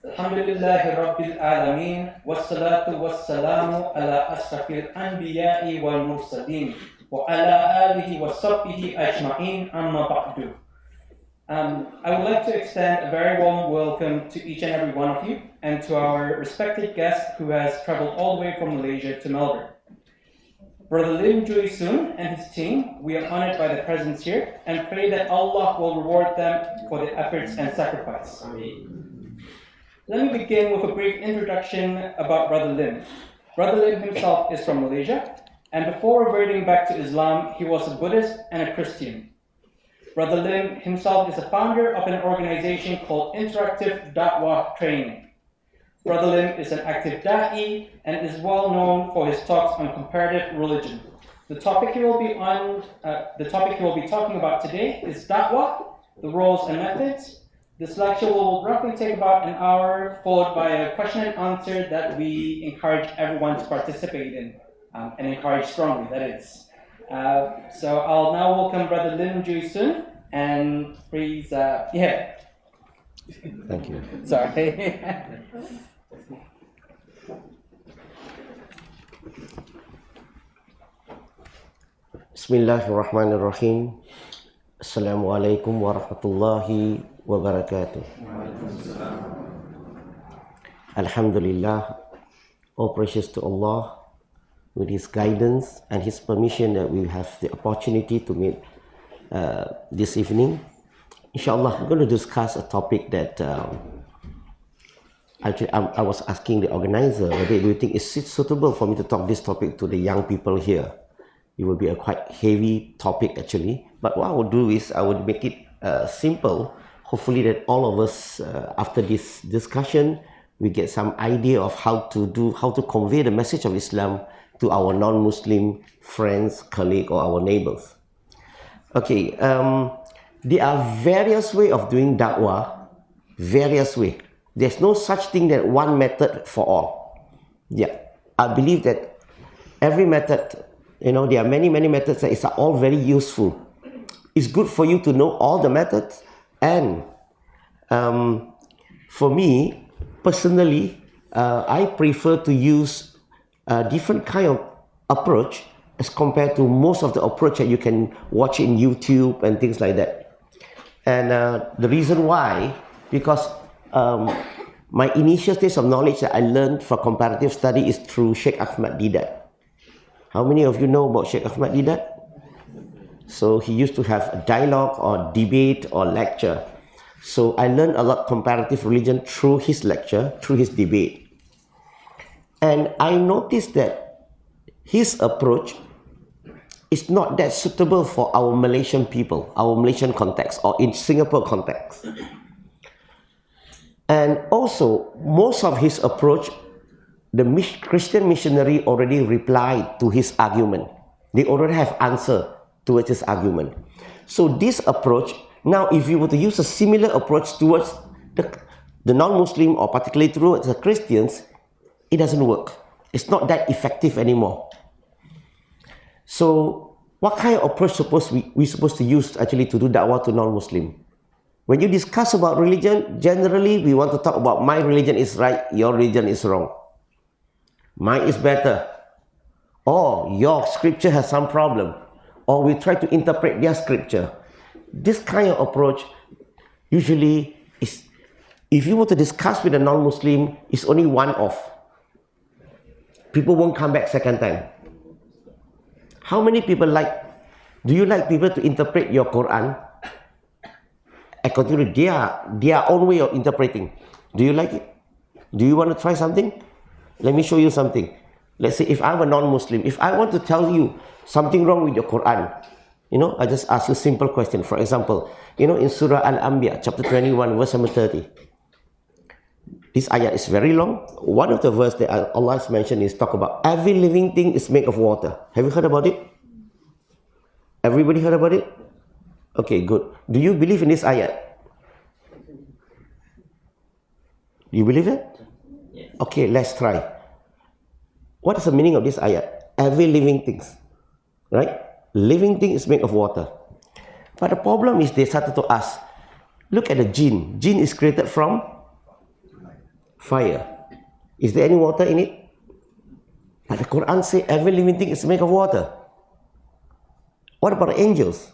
Alhamdulillahi Rabbil Alameen, wassalatu wassalamu ala ashrafil anbiya'i wal mursaleen, wa ala alihi wa sahbihi ajma'in, amma ba'du. I would like to extend a very warm welcome to each and every one of you, and to our respected guest who has traveled all the way from Malaysia to Melbourne. Brother Lim Jooi Soon and his team, we are honored by their presence here and pray that Allah will reward them for their efforts and sacrifice. Let me begin with a brief introduction about Brother Lim. Brother Lim himself is from Malaysia, and before reverting back to Islam, he was a Buddhist and a Christian. Brother Lim himself is the founder of an organization called Interactive Da'wah Training. Brother Lim is an active da'i and is well known for his talks on comparative religion. The topic he will be talking about today is da'wah, the roles and methods. This lecture will roughly take about an hour, followed by a question and answer that we encourage everyone to participate in, and encourage strongly, that is. So I'll now welcome Brother Lim Jooi Soon, and please, Thank you. Sorry. Bismillahirrahmanirrahim. Assalamualaikum warahmatullahi wabarakatuh. Alhamdulillah, all praises to Allah with His guidance and His permission that we have the opportunity to meet this evening. Inshallah, we're going to discuss a topic that actually I was asking the organizer whether do you think it's suitable for me to talk this topic to the young people here. It will be a quite heavy topic actually, but what I would do is I would make it simple. Hopefully that all of us after this discussion we get some idea of how to convey the message of Islam to our non-Muslim friends, colleagues, or our neighbors. Okay, there are various ways of doing da'wah, various ways. There's no such thing that one method for all. Yeah, I believe that every method, there are many methods that are all very useful. It's good for you to know all the methods, and for me, personally, I prefer to use a different kind of approach as compared to most of the approach that you can watch in YouTube and things like that. And the reason why, because my initial stage of knowledge that I learned for comparative study is through Sheikh Ahmad Didat. How many of you know about Sheikh Ahmad Didat? So he used to have a dialogue or debate or lecture. So I learned a lot comparative religion through his lecture, through his debate. And I noticed that his approach is not that suitable for our Malaysian people, our Malaysian context, or in Singapore context. And also, most of his approach, the Christian missionary already replied to his argument. They already have answer towards his argument. So this approach, now if you were to use a similar approach towards the non-Muslim or particularly towards the Christians, it doesn't work. It's not that effective anymore. So what kind of approach we supposed to use actually to do da'wah to non-Muslim? When you discuss about religion, generally we want to talk about my religion is right, your religion is wrong. Mine is better, or your scripture has some problem, or we try to interpret their scripture. This kind of approach usually is, if you were to discuss with a non-Muslim, it's only one-off. People won't come back second time. How many people do you like people to interpret your Quran according to their own way of interpreting? Do you like it? Do you want to try something? Let me show you something. Let's say if I'm a non-Muslim, if I want to tell you something wrong with your Quran, I just ask you a simple question. For example, in Surah Al-Anbiya, chapter 21, verse number 30. This ayat is very long. One of the verses that Allah has mentioned is talk about every living thing is made of water. Have you heard about it? Everybody heard about it? Okay, good. Do you believe in this ayat? You believe it? Yes. Okay, let's try. What is the meaning of this ayat? Every living thing, right? Living thing is made of water. But the problem is they started to ask, look at the jinn. Jinn is created from fire. Is there any water in it? But the Quran says every living thing is made of water. What about the angels?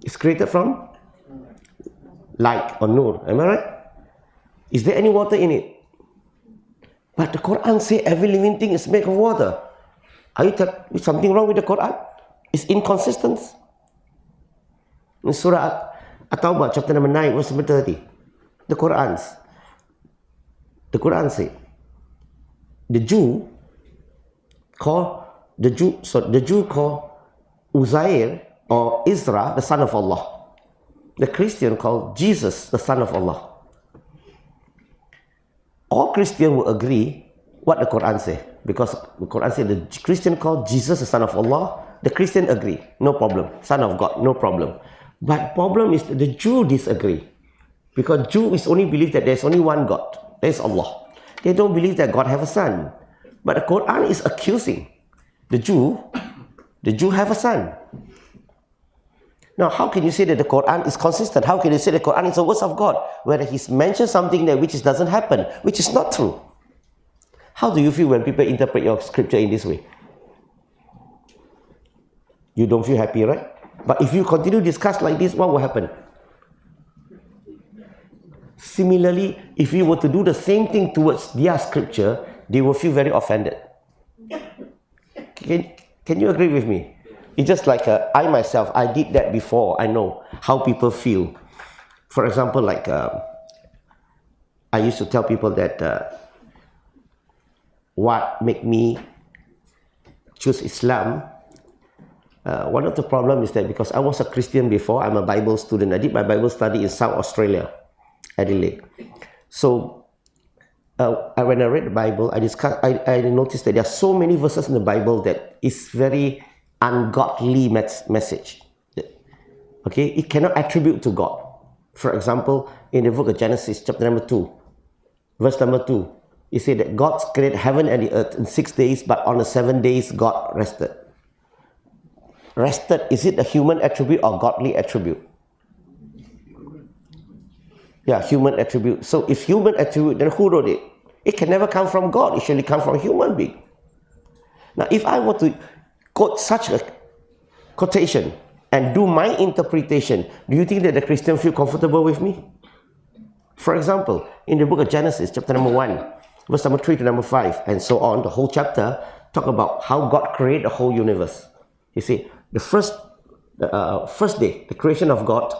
It's created from light or nur. Am I right? Is there any water in it? But the Quran says every living thing is made of water. Are you is something wrong with the Quran? It's inconsistent. In Surah At-Tawbah, chapter number 9, verse number 30, the Quran says, the Jew call Uzair or Isra the son of Allah. The Christian call Jesus the son of Allah. All Christians will agree what the Quran says, because the Quran says the Christian call Jesus the son of Allah. The Christian agree, no problem. Son of God, no problem. But problem is that the Jew disagree, because Jew is only believe that there's only one God, there's Allah. They don't believe that God have a son. But the Quran is accusing the Jew have a son. Now, how can you say that the Quran is consistent? How can you say the Quran is the words of God, whether He's mentioned something that which doesn't happen, which is not true? How do you feel when people interpret your scripture in this way? You don't feel happy, right? But if you continue to discuss like this, what will happen? Similarly, if you were to do the same thing towards their scripture, they will feel very offended. Can you agree with me? It's just like I myself, I did that before. I know how people feel. For example, like I used to tell people that what made me choose Islam. One of the problems is that because I was a Christian before, I'm a Bible student. I did my Bible study in South Australia, Adelaide. So when I read the Bible, I noticed that there are so many verses in the Bible that is very ungodly message. Okay, it cannot attribute to God. For example, in the book of Genesis, chapter number 2, verse number 2, it said that God created heaven and the earth in 6 days, but on the 7 days God rested. Rested, is it a human attribute or godly attribute? Yeah, human attribute. So if human attribute, then who wrote it? It can never come from God. It should come from a human being. Now, if I were to quote such a quotation and do my interpretation, do you think that the Christian feel comfortable with me? For example, in the book of Genesis, chapter number 1, verse number 3 to number 5, and so on, the whole chapter talk about how God created the whole universe. You see, the first day, the creation of God,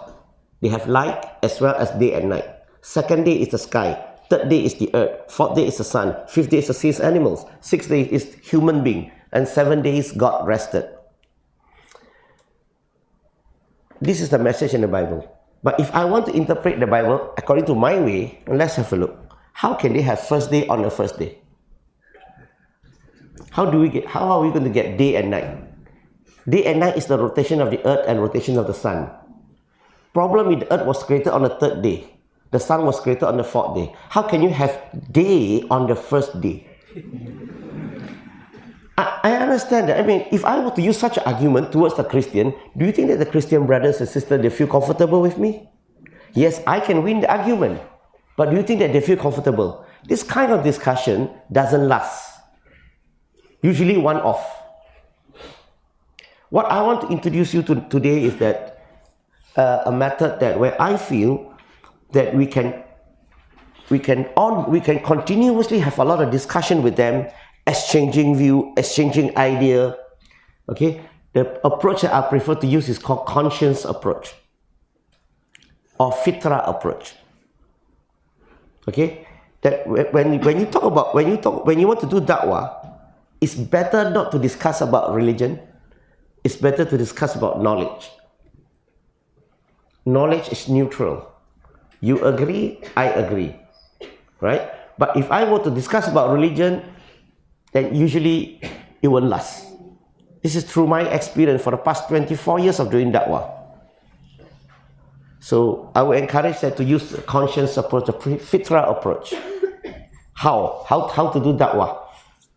they have light as well as day and night. Second day is the sky. Third day is the earth. Fourth day is the sun. Fifth day is the seas, animals. Sixth day is human being. And 7 days God rested. This is the message in the Bible. But if I want to interpret the Bible according to my way, let's have a look. How can they have first day on the first day? How are we going to get day and night? Day and night is the rotation of the earth and rotation of the sun. Problem is the earth was created on the third day. The sun was created on the fourth day. How can you have day on the first day? I understand that. I mean, if I were to use such an argument towards the Christian, do you think that the Christian brothers and sisters, they feel comfortable with me? Yes, I can win the argument. But do you think that they feel comfortable? This kind of discussion doesn't last. Usually one off. What I want to introduce you to today is that a method that where I feel that we can continuously have a lot of discussion with them, exchanging view, exchanging idea. Okay, the approach that I prefer to use is called conscience approach or fitra approach. Okay, that when you want to do da'wah, it's better not to discuss about religion. It's better to discuss about knowledge. Knowledge is neutral. You agree, I agree, right? But if I were to discuss about religion, then usually it won't last. This is through my experience for the past 24 years of doing da'wah. So I would encourage that to use the conscience approach, the fitra approach. How to do da'wah?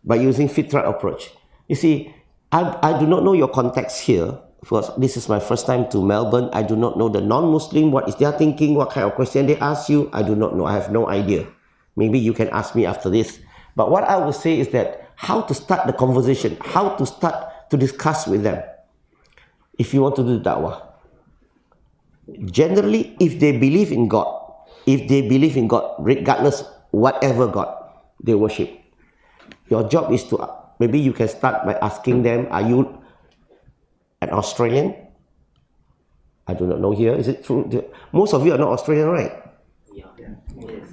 By using fitra approach. You see, I do not know your context here, because this is my first time to Melbourne, I do not know the non-Muslim, what is their thinking, what kind of question they ask you, I do not know, I have no idea. Maybe you can ask me after this. But what I would say is that how to start the conversation, how to start to discuss with them if you want to do da'wah. Generally, if they believe in God, regardless whatever God they worship, your job is to, maybe you can start by asking them, are you an Australian? I do not know here. Is it true? Most of you are not Australian, right? Yeah. Yes.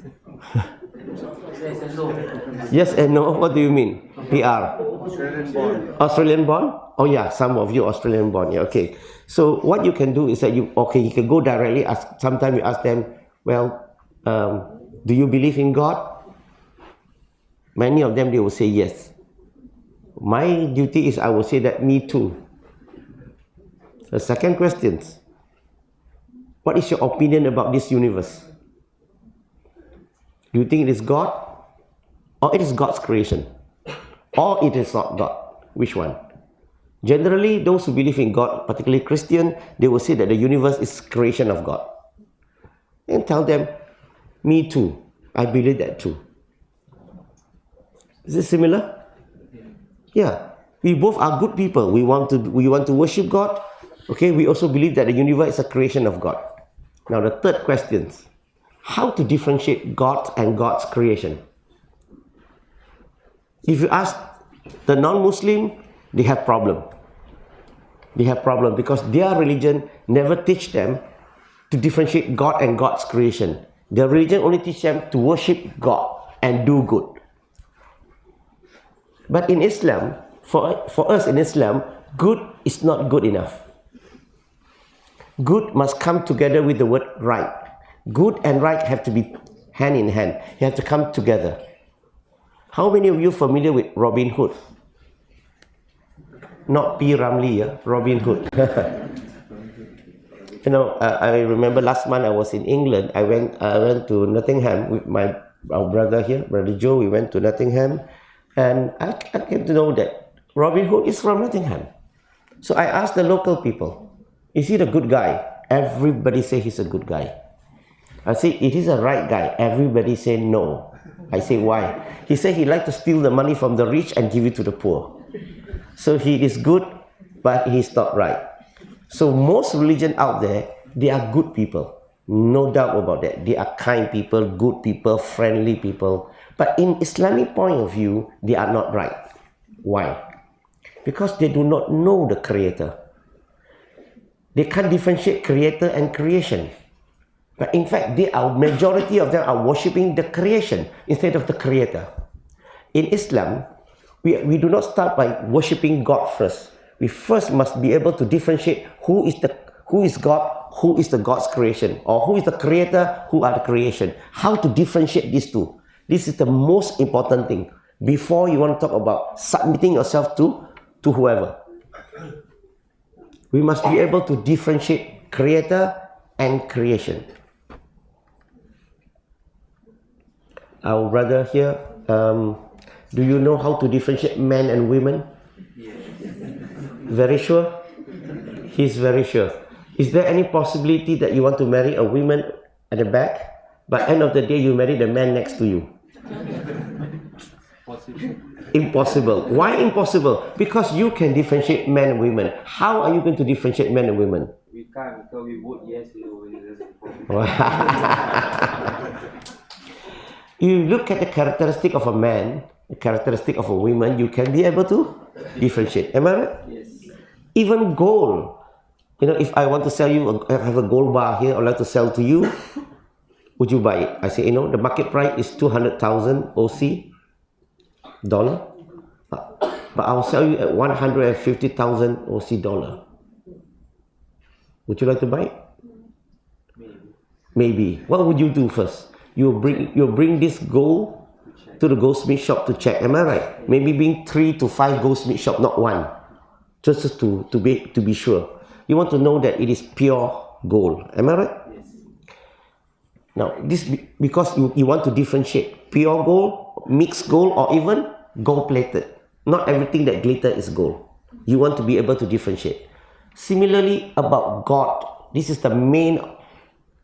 Yes and no. What do you mean? PR. Australian born. Australian born? Oh yeah, some of you Australian born. Yeah, okay. So what you can do is that you can go directly ask. Sometimes you ask them, well, do you believe in God? Many of them, they will say yes. My duty is I will say that me too. The second question, what is your opinion about this universe? Do you think it is God? Or it is God's creation? Or it is not God? Which one? Generally, those who believe in God, particularly Christian, they will say that the universe is creation of God. And tell them, me too. I believe that too. Is it similar? Yeah. We both are good people. We want to worship God. Okay, we also believe that the universe is a creation of God. Now the third question, how to differentiate God and God's creation? If you ask the non-Muslim, they have problem. They have problem because their religion never teach them to differentiate God and God's creation. Their religion only teach them to worship God and do good. But in Islam, for us in Islam, good is not good enough. Good must come together with the word right. Good and right have to be hand in hand. You have to come together. How many of you familiar with Robin Hood? Not P. Ramlee, yeah? Robin Hood. You know, I remember last month I was in England. I went to Nottingham with our brother here, Brother Joe. We went to Nottingham. And I came to know that Robin Hood is from Nottingham. So I asked the local people, is he the good guy? Everybody say he's a good guy. I say, it is a right guy. Everybody say no. I say, why? He said he liked to steal the money from the rich and give it to the poor. So he is good, but he's not right. So most religion out there, they are good people. No doubt about that. They are kind people, good people, friendly people. But in Islamic point of view, they are not right. Why? Because they do not know the Creator. They can't differentiate Creator and creation. But in fact, majority of them are worshipping the creation instead of the Creator. In Islam, we do not start by worshipping God first. We first must be able to differentiate who is God, who is the God's creation, or who is the Creator, who are the creation. How to differentiate these two. This is the most important thing before you want to talk about submitting yourself to whoever. We must be able to differentiate Creator and creation. Our brother here, do you know how to differentiate men and women? Very sure? He's very sure. Is there any possibility that you want to marry a woman at the back, but end of the day you marry the man next to you? Impossible. Why impossible? Because you can differentiate men and women. How are you going to differentiate men and women? We can't because we vote yes. You look at the characteristic of a man, the characteristic of a woman, you can be able to differentiate. Am I right? Yes. Even gold. You know, if I want to sell you, I have a gold bar here, I'd like to sell to you, would you buy it? I say, you know, the market price is 200,000 OC dollar, but I'll sell you at 150,000 OC dollar. Would you like to buy it? Maybe. What would you do first? You'll bring this gold to the goldsmith shop to check. Am I right? Maybe bring 3 to 5 goldsmith shop, not one, just to be sure. You want to know that it is pure gold. Am I right? Yes. Now, this because you want to differentiate pure gold, mixed gold, or even gold plated. Not everything that glitter is gold. You want to be able to differentiate. Similarly, about God, this is the main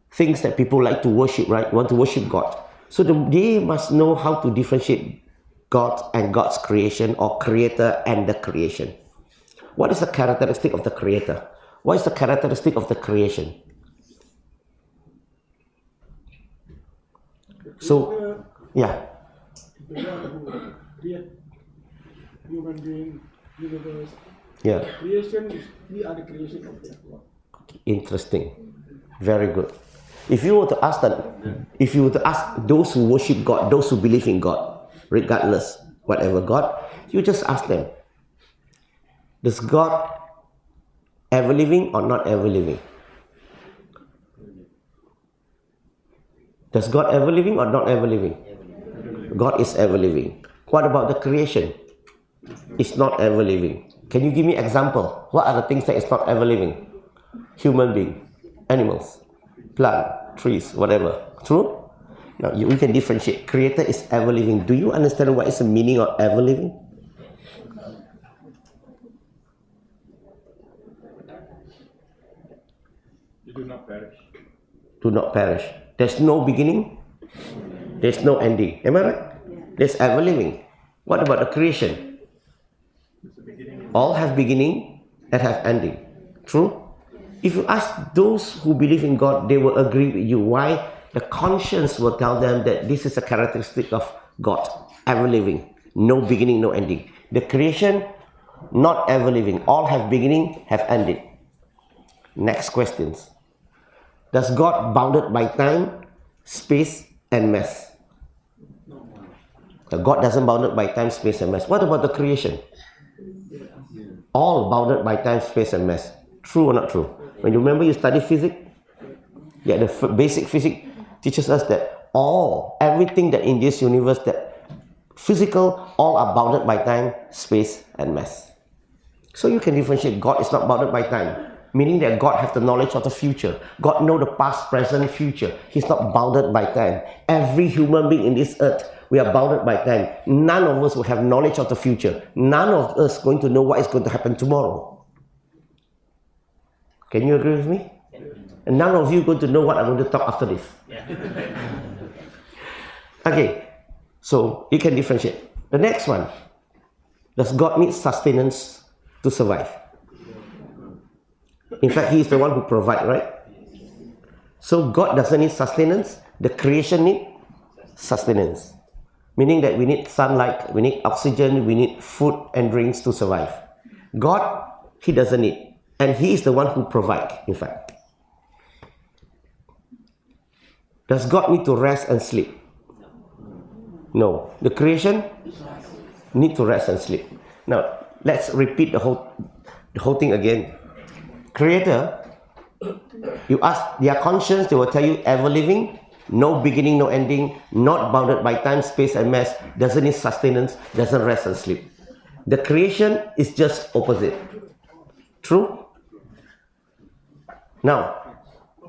things that people like to worship, right? Want to worship God. So they must know how to differentiate God and God's creation, or creator and the creation. What is the characteristic of the creator? What is the characteristic of the creation? So, yeah. The God who create human being, universe. Yeah. Creation is, we are the creation of God. Interesting. Very good. If you were to ask those who worship God, those who believe in God, regardless whatever God, you just ask them, does God ever living or not ever living? Does God ever living or not ever living? God is ever living. What about the creation? It's not ever living. Can you give me example? What are the things that is not ever living? Human being, animals, plant, trees, whatever. True? Now we can differentiate. Creator is ever living. Do you understand what is the meaning of ever living? You do not perish. Do not perish. There's no beginning. There's no ending. Am I right? There's ever living. What about the creation? All have beginning and have ending. True? If you ask those who believe in God, they will agree with you. Why? The conscience will tell them that this is a characteristic of God, ever living, no beginning, no ending. The creation, not ever living. All have beginning, have ending. Next questions. Does God bounded by time, space, and mass? God doesn't bounded by time, space, and mass. What about the creation? All bounded by time, space, and mass. True or not true? When you remember you study physics, yeah, the basic physics teaches us that everything that in this universe, that physical, all are bounded by time, space, and mass. So you can differentiate. God is not bounded by time, meaning that God has the knowledge of the future. God knows the past, present, future. He's not bounded by time. Every human being in this earth, we are bounded by time. None of us will have knowledge of the future. None of us going to know what is going to happen tomorrow. Can you agree with me? And none of you are going to know what I'm going to talk after this. Okay, so you can differentiate. The next one, does God need sustenance to survive? In fact, He is the one who provides, right? So God doesn't need sustenance. The creation needs sustenance. Meaning that we need sunlight, we need oxygen, we need food and drinks to survive. God, He doesn't need. And He is the one who provides, in fact. Does God need to rest and sleep? No. The creation need to rest and sleep. Now, let's repeat the whole thing again. Creator, you ask their conscience, they will tell you ever living, no beginning, no ending, not bounded by time, space, and mass, doesn't need sustenance, doesn't rest and sleep. The creation is just opposite. True? Now,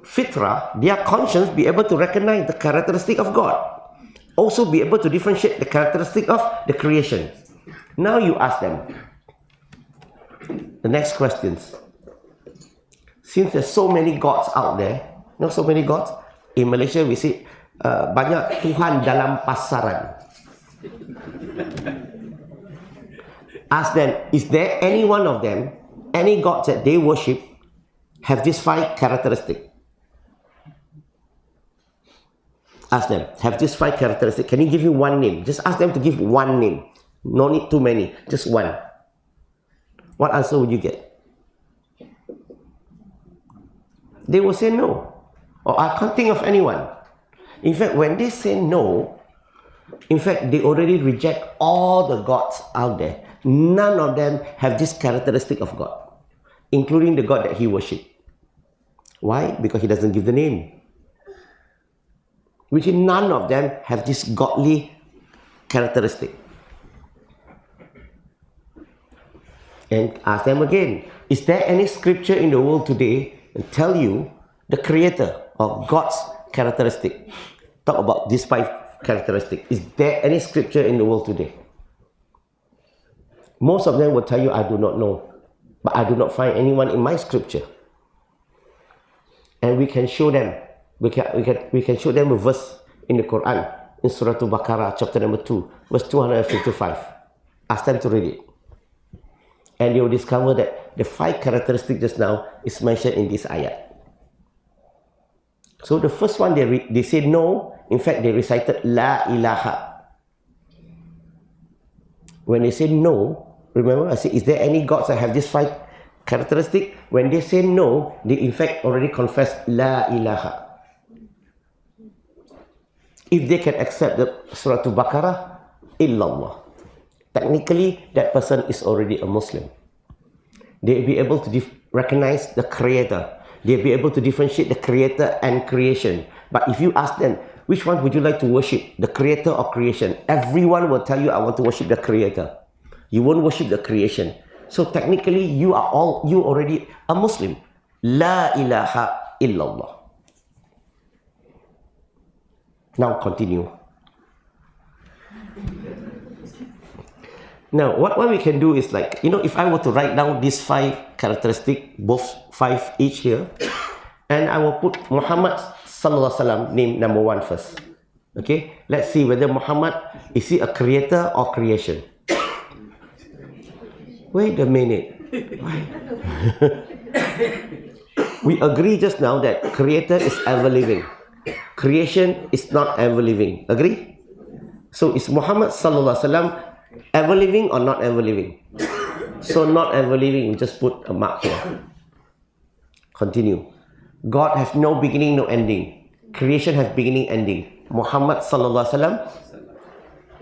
Fitra, their conscience, be able to recognize the characteristic of God. Also be able to differentiate the characteristic of the creation. Now you ask them the next questions. Since there's so many gods out there, so many gods, in Malaysia we see banyak Tuhan dalam pasaran. Ask them, is there any one of them, any gods that they worship, have these 5 characteristics? Ask them, have these 5 characteristics? Can you give me one name? Just ask them to give one name. No need too many, just one. What answer would you get? They will say no. Or I can't think of anyone. In fact, when they say no, in fact, they already reject all the gods out there. None of them have this characteristic of God, including the God that he worshipped. Why? Because he doesn't give the name. Which none of them have this godly characteristic. And ask them again, is there any scripture in the world today that tell you the creator or God's characteristic? Talk about these 5 characteristics. Is there any scripture in the world today? Most of them will tell you, I do not know. but I do not find anyone in my scripture. And we can show them, we can show them a verse in the Quran, in Surah Al-Baqarah, chapter number 2, verse 255. Ask them to read it. And they will discover that the 5 characteristics just now is mentioned in this ayat. So the first one, they said no. In fact, they recited La ilaha. When they say no, remember I said, is there any gods that have this 5 characteristics? When they say no, they in fact already confess La ilaha. If they can accept the Surah Al-Baqarah, illallah. Technically, that person is already a Muslim. They'll be able to recognize the Creator. They'll be able to differentiate the Creator and creation. But if you ask them, which one would you like to worship, the Creator or creation? Everyone will tell you, I want to worship the Creator. You won't worship the creation. So technically, you already a Muslim. La ilaha illallah. Now continue. Now, what we can do is like, if I were to write down these 5 characteristics, both 5 each here, and I will put Muhammad Sallallahu Alaihi Wasallam name number 1 first. Okay, let's see whether Muhammad, is he a creator or creation? Wait a minute. We agree just now that creator is ever living. Creation is not ever living. Agree? So is Muhammad Sallallahu Alaihi Wasallam ever living or not ever living? So not ever living, we just put a mark here. Continue. God has no beginning, no ending. Creation has beginning, ending. Muhammad Sallallahu Alaihi Wasallam,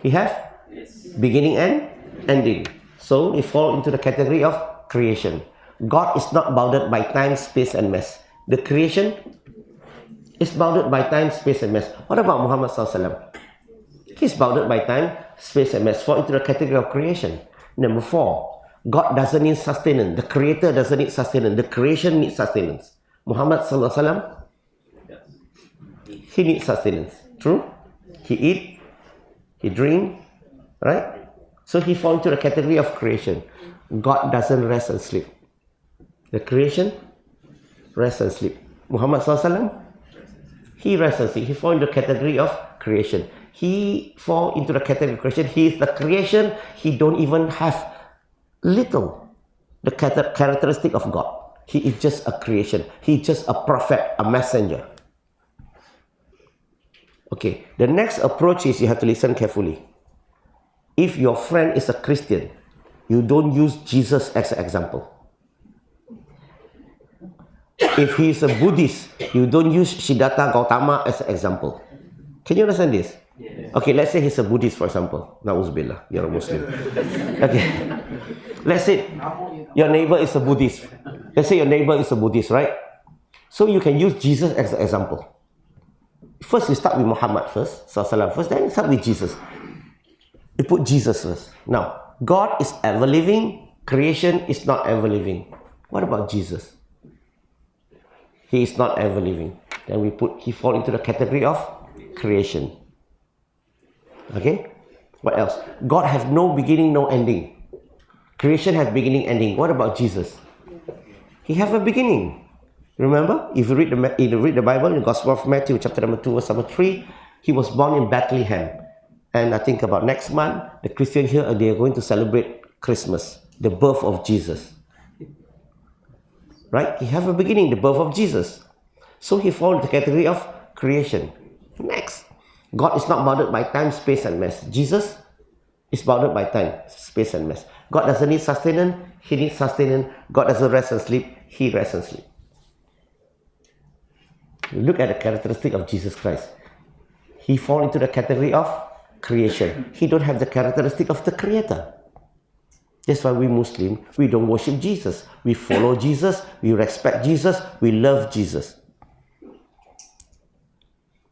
he has beginning and ending. So they fall into the category of creation. God is not bounded by time, space and mass. The creation is bounded by time, space and mass. What about Muhammad Sallallahu Alaihi Wasallam? He's bounded by time, space and mass. Fall into the category of creation. Number 4, God doesn't need sustenance. The Creator doesn't need sustenance. The creation needs sustenance. Muhammad Sallallahu Alaihi Wasallam, he needs sustenance. True? He eat, he drink, right? So he falls into the category of creation. God doesn't rest and sleep. The creation rests and sleep. Muhammad Sallallahu Alaihi Wasallam, he rests and sleep. He falls into the category of creation. He falls into the category of creation. He is the creation. He don't even have little the characteristic of God. He is just a creation. He is just a prophet, a messenger. Okay, the next approach is you have to listen carefully. If your friend is a Christian, you don't use Jesus as an example. If he is a Buddhist, you don't use Siddhartha Gautama as an example. Can you understand this? Yes. Okay, let's say he's a Buddhist, for example. Na'uzubillah, you're a Muslim. Okay, let's say your neighbor is a Buddhist. Let's say your neighbor is a Buddhist, right? So you can use Jesus as an example. First, you start with Muhammad first, Sallallahu first, then you start with Jesus. You put Jesus first. Now, God is ever living, creation is not ever living. What about Jesus? He is not ever living. Then he fall into the category of creation. Okay? What else? God has no beginning, no ending. Creation has beginning, ending. What about Jesus? He has a beginning. Remember, if you read the Bible in the Gospel of Matthew, chapter number 2, verse number 3, he was born in Bethlehem. And I think about next month, the Christians here, they are going to celebrate Christmas, the birth of Jesus. Right? He has a beginning, the birth of Jesus. So he falls into the category of creation. Next, God is not bounded by time, space and mass. Jesus is bounded by time, space and mass. God doesn't need sustenance, he needs sustenance. God doesn't rest and sleep, he rests and sleep. Look at the characteristic of Jesus Christ. He falls into the category of creation. He don't have the characteristic of the Creator. That's why we Muslims, we don't worship Jesus. We follow Jesus, we respect Jesus, we love Jesus.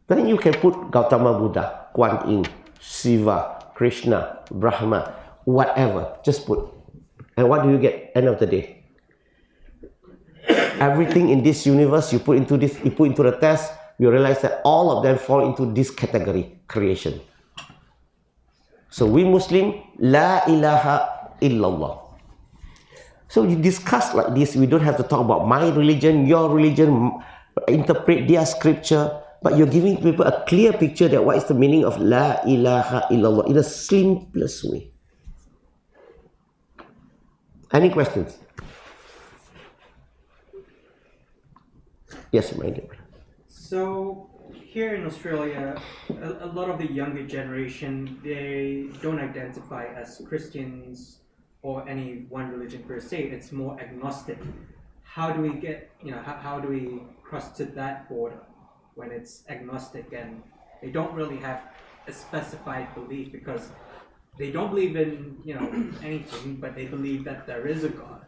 Then you can put Gautama Buddha, Kuan Yin, Shiva, Krishna, Brahma, whatever. Just put. And what do you get end of the day? Everything in this universe you put into the test, you realize that all of them fall into this category, creation. So we Muslim, La ilaha illallah. So you discuss like this. We don't have to talk about my religion, your religion, interpret their scripture, but you're giving people a clear picture that what is the meaning of La ilaha illallah in the simplest way. Any questions? Yes, my dear. So here in Australia, a lot of the younger generation, they don't identify as Christians or any one religion per se. It's more agnostic. How do we get, how do we cross to that border when it's agnostic and they don't really have a specified belief because they don't believe in, anything, but they believe that there is a God.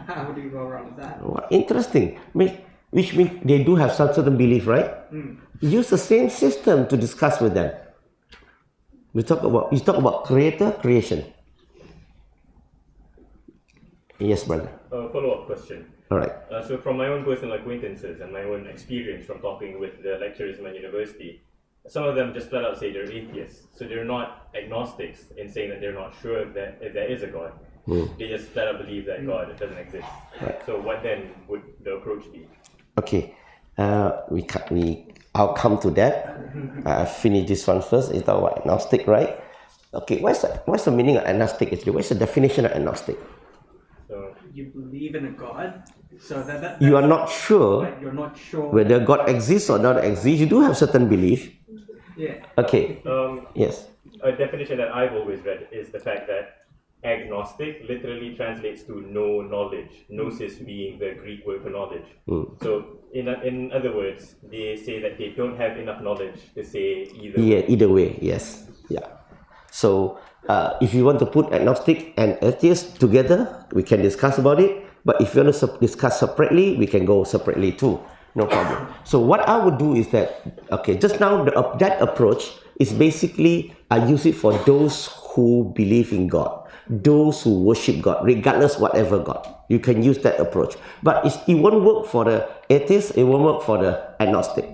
How do you go around that? Interesting. Which means they do have some certain belief, right? Use the same system to discuss with them. You talk about creator, creation. Yes, brother. Follow-up question. All right. So from my own personal acquaintances and my own experience from talking with the lecturers in my university, some of them just flat out say they're atheists. So they're not agnostics in saying that they're not sure that if there is a God. They just flat out believe that God doesn't exist. Right. So what then would the approach be? Okay. I'll come to that. I finish this one first. It's about agnostic, right? Okay. What's the meaning of agnostic actually? What's the definition of agnostic? So You believe in a God, so that You are not sure but you're not sure whether God exists or not exists. You do have certain belief. Yeah. Okay. Yes. a definition that I've always read is the fact that agnostic literally translates to no knowledge, gnosis being the Greek word for knowledge. So in other words, they say that they don't have enough knowledge to say either way. Either way, yes. Yeah. So if you want to put agnostic and atheist together, we can discuss about it. But if you want to discuss separately, we can go separately too. No problem. So what I would do is that, okay, just now that approach is basically, I use it for those who believe in God, those who worship God, regardless whatever God. You can use that approach. But it won't work for the atheist, it won't work for the agnostic.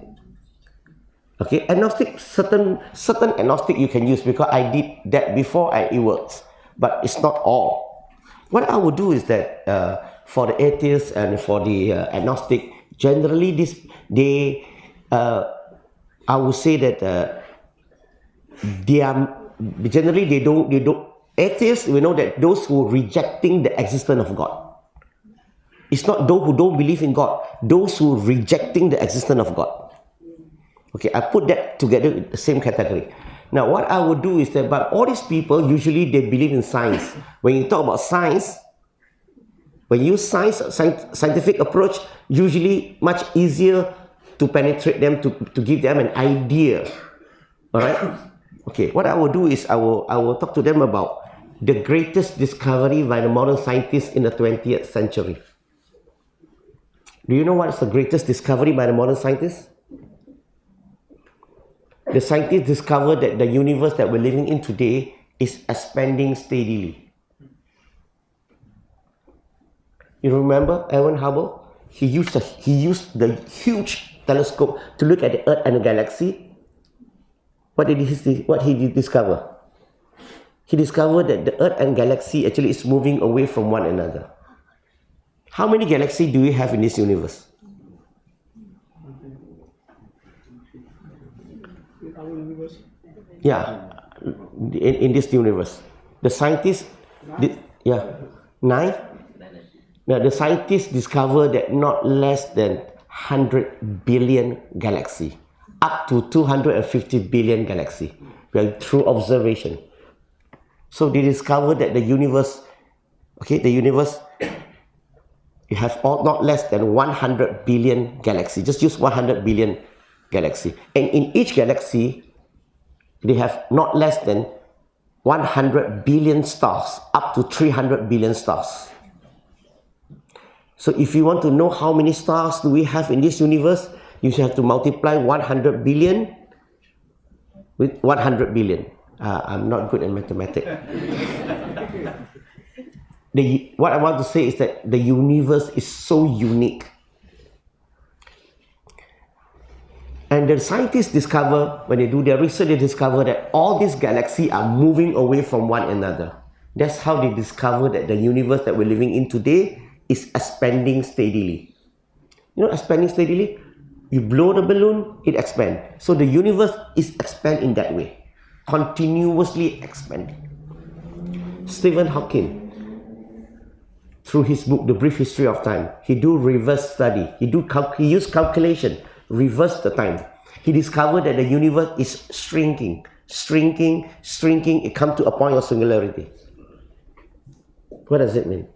Okay, agnostic, certain agnostic you can use because I did that before and it works. But it's not all. What I would do is that for the atheist and for the agnostic, generally I would say that they don't atheists, we know that those who are rejecting the existence of God. It's not those who don't believe in God, those who are rejecting the existence of God. Okay, I put that together in the same category. Now, what I would do is that, but all these people, usually they believe in science. When you talk about science, when you use scientific approach, usually much easier to penetrate them, to give them an idea. All right? Okay, what I will do is I will talk to them about the greatest discovery by the modern scientists in the 20th century. Do you know what is the greatest discovery by the modern scientists? The scientists discovered that the universe that we're living in today is expanding steadily. You remember Edwin Hubble? He used the huge telescope to look at the Earth and the galaxy. What did he discover? He discovered that the Earth and galaxy actually is moving away from one another. How many galaxies do we have in this universe? In our universe, Yeah, in this universe. The scientists, nine? Now, the scientists discovered that not less than 100 billion galaxy, up to 250 billion galaxy, through observation. So they discovered that the universe, you have not less than 100 billion galaxy. Just use 100 billion galaxy. And in each galaxy, they have not less than 100 billion stars, up to 300 billion stars. So if you want to know how many stars do we have in this universe, you have to multiply 100 billion with 100 billion. I'm not good at mathematics. What I want to say is that the universe is so unique. And the scientists discover, when they do their research, they discover that all these galaxies are moving away from one another. That's how they discover that the universe that we're living in today is expanding steadily. You know, expanding steadily? You blow the balloon, it expands. So the universe is expanding in that way, continuously expanding. Stephen Hawking, through his book, The Brief History of Time, he do reverse study. He use calculation, reverse the time. He discovered that the universe is shrinking. It comes to a point of singularity. What does it mean?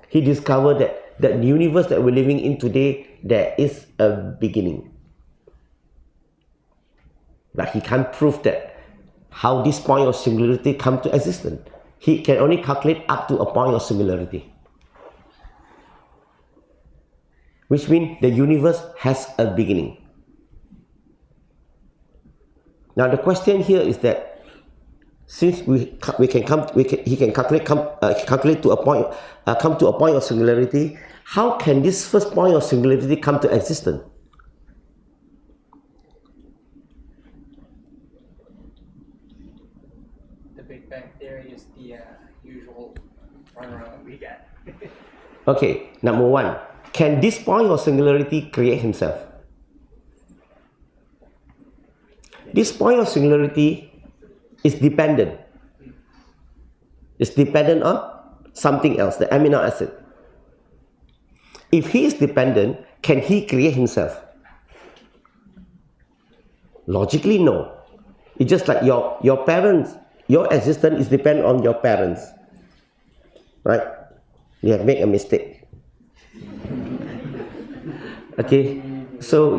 He discovered that the universe that we're living in today, there is a beginning. But he can't prove that how this point of singularity come to existence. He can only calculate up to a point of singularity. Which means the universe has a beginning. Now the question here is that since he can calculate to a point, come to a point of singularity, how can this first point of singularity come to existence? The Big Bang Theory is the usual runaround we get. Okay, number one, can this point of singularity create himself? This point of singularity is dependent. It's dependent on something else, the amino acid. If he is dependent, can he create himself? Logically, no. It's just like your parents, your existence is dependent on your parents. Right? You have made a mistake. Okay? So,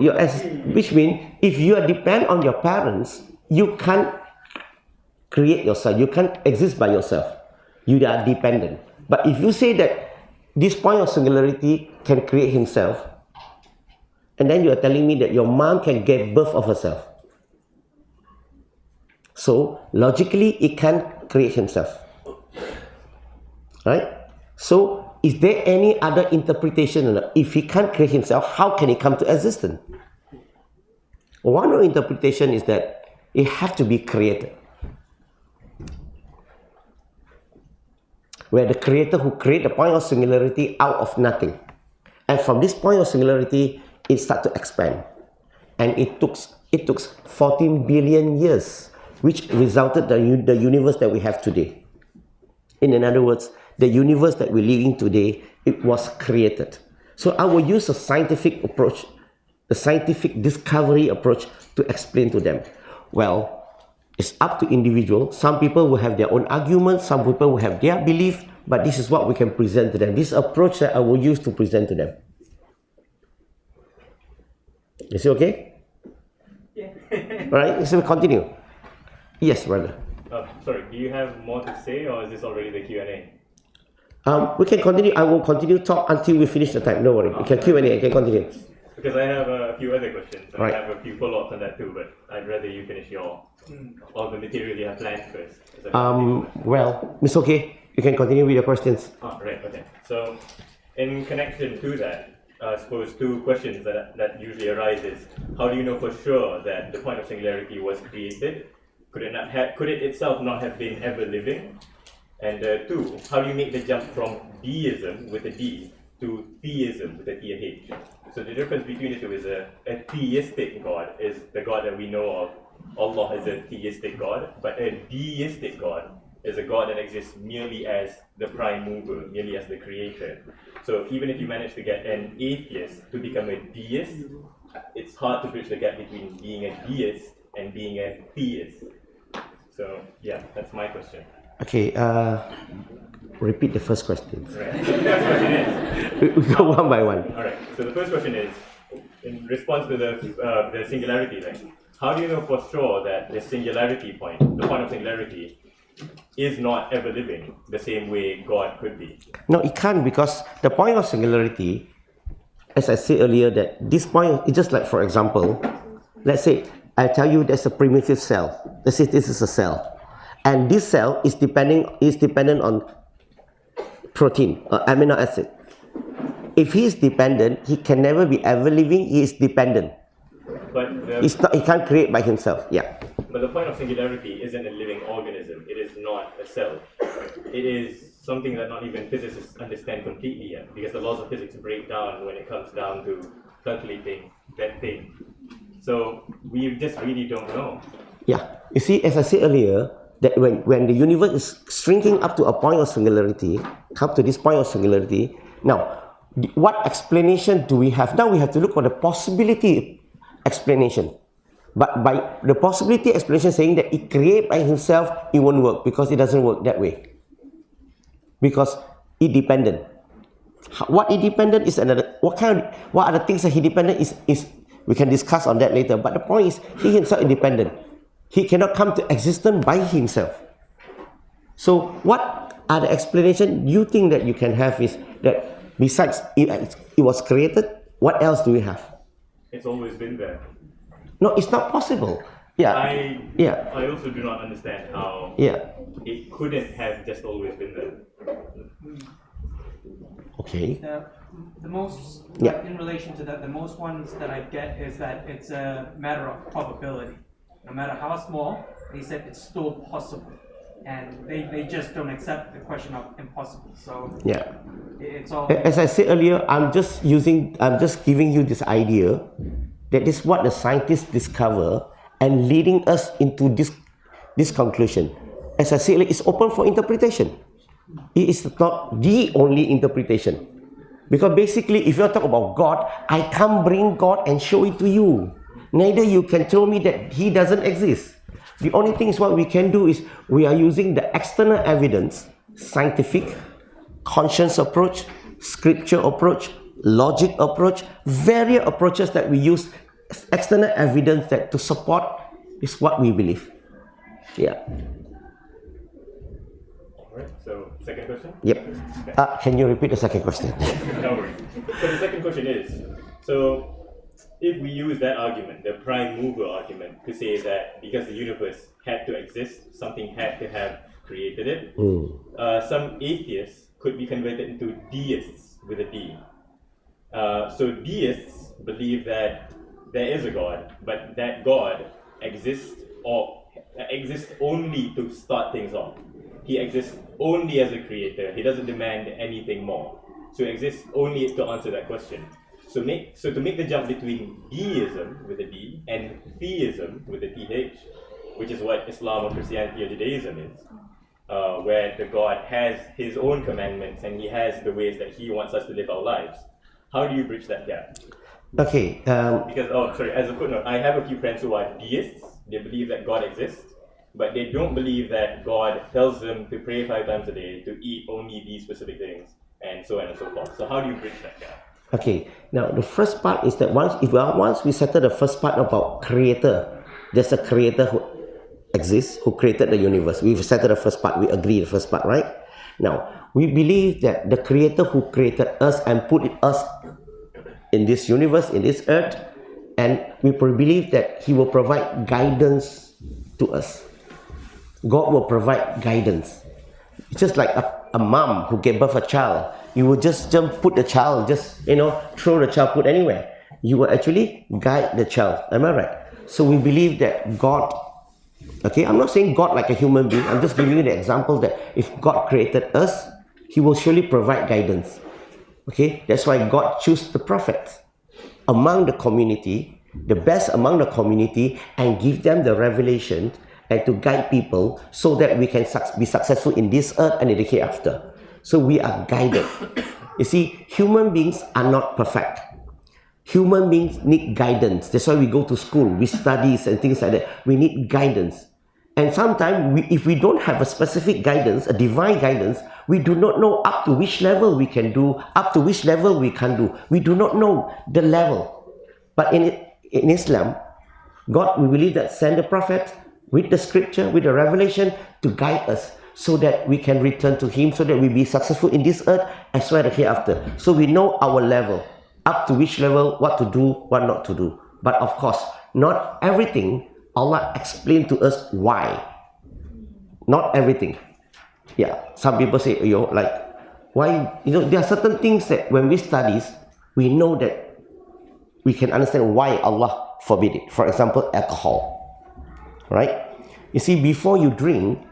which means, if you are dependent on your parents, you can't create yourself. You can't exist by yourself. You are dependent. But if you say that this point of singularity can create himself, and then you are telling me that your mom can give birth of herself. So, logically, it can create himself. Right? So, is there any other interpretation? If he can't create himself, how can he come to existence? One interpretation is that it has to be created. Where the creator who created the point of singularity out of nothing. And from this point of singularity, it started to expand. And it took 14 billion years, which resulted in the universe that we have today. In other words, the universe that we're living today, it was created. So I will use a scientific approach, a scientific discovery approach to explain to them. Well, it's up to individuals. Some people will have their own arguments, some people will have their belief, but this is what we can present to them. This approach that I will use to present to them. Is it okay? Yeah. Alright, so we continue. Yes, brother. Sorry, do you have more to say, or is this already the Q&A? We can continue. I will continue to talk until we finish the time. No worry. You can Q&A. I can continue. Because I have a few other questions, and Right. I have a few follow-ups on that too, but I'd rather you finish all the material you have planned first. Is that okay? Well, it's okay. You can continue with your questions. Right, okay. So, in connection to that, I suppose two questions that usually arise is, how do you know for sure that the point of singularity was created? Could it itself not have been ever living? And two, how do you make the jump from deism with a D to theism with a TH? So the difference between the two is a theistic God is the God that we know of. Allah is a theistic God, but a deistic God is a God that exists merely as the prime mover, merely as the creator. So even if you manage to get an atheist to become a deist, it's hard to bridge the gap between being a deist and being a theist. So yeah, that's my question. Okay, repeat the first question. Right. So the first question is, We go one by one. alright, so the first question is, in response to the singularity thing, how do you know for sure that the singularity point, the point of singularity, is not ever living the same way God could be? No, it can't, because the point of singularity, as I said earlier, that this point is just like, for example, let's say I tell you there's a primitive cell. Let's say this is a cell. And this cell is dependent on protein, amino acid. If he is dependent, he can never be ever living. He is dependent. But He can't create by himself. Yeah. But the point of singularity isn't a living organism. It is not a cell. It is something that not even physicists understand completely yet, because the laws of physics break down when it comes down to calculating that thing. So we just really don't know. Yeah. You see, as I said earlier, that when the universe is shrinking up to a point of singularity, come to this point of singularity, now, what explanation do we have? Now we have to look for the possibility explanation. But by the possibility explanation saying that it creates by himself, it won't work, because it doesn't work that way. Because it dependent. What it dependent is another. What are the things that he dependent is we can discuss on that later. But the point is, he himself is independent. He cannot come to existence by himself. So what are the explanation you think that you can have is that besides it was created, what else do we have? It's always been there. No, it's not possible. Yeah. I also do not understand how it couldn't have just always been there. Okay. The most, in relation to that, the most ones that I get is that it's a matter of probability. No matter how small, they said it's still possible. And they just don't accept the question of impossible. So it's all. As I said earlier, I'm just giving you this idea that is what the scientists discover and leading us into this conclusion. As I said, it's open for interpretation. It is not the only interpretation. Because basically, if you talk about God, I can't bring God and show it to you. Neither you can tell me that He doesn't exist. The only thing is what we can do is we are using the external evidence, scientific, conscience approach, scripture approach, logic approach, various approaches that we use, external evidence that to support is what we believe. Yeah. Alright, so second question? Yep. Can you repeat the second question? No worries. So the second question is, so if we use that argument, the prime mover argument, to say that because the universe had to exist, something had to have created it, some atheists could be converted into deists with a D. So deists believe that there is a God, but that God exists only to start things off. He exists only as a creator. He doesn't demand anything more. So he exists only to answer that question. So to make the jump between deism with a D and theism with a TH, which is what Islam or Christianity or Judaism is, where the God has his own commandments and he has the ways that he wants us to live our lives. How do you bridge that gap? Okay. Because, as a footnote, I have a few friends who are deists. They believe that God exists, but they don't believe that God tells them to pray 5 times a day, to eat only these specific things, and so on and so forth. So how do you bridge that gap? Okay, now the first part is that once we settle the first part about creator, there's a creator who exists, who created the universe. We've settled the first part, we agree the first part, right? Now, we believe that the creator who created us and put us in this universe, in this earth, and we believe that he will provide guidance to us. God will provide guidance. It's just like a mom who gave birth a child. You will just put the child, throw the child, put anywhere. You will actually guide the child. Am I right? So we believe that God, okay, I'm not saying God like a human being. I'm just giving you the example that if God created us, he will surely provide guidance. Okay, that's why God chose the prophets among the community, the best among the community, and give them the revelation and to guide people so that we can be successful in this earth and in the hereafter. So we are guided. You see, human beings are not perfect. Human beings need guidance. That's why we go to school, we study and things like that. We need guidance. And sometimes, if we don't have a specific guidance, a divine guidance, we do not know up to which level we can do, up to which level we can do. We do not know the level. But in Islam, God, we believe that send the prophet with the scripture, with the revelation to guide us so that we can return to him, so that we be successful in this earth as well as hereafter. So we know our level, up to which level, what to do, what not to do. But of course, not everything Allah explained to us why. Not everything. Yeah, some people say, why? There are certain things that when we study, we know that we can understand why Allah forbid it. For example, alcohol. right? You see, before you drink,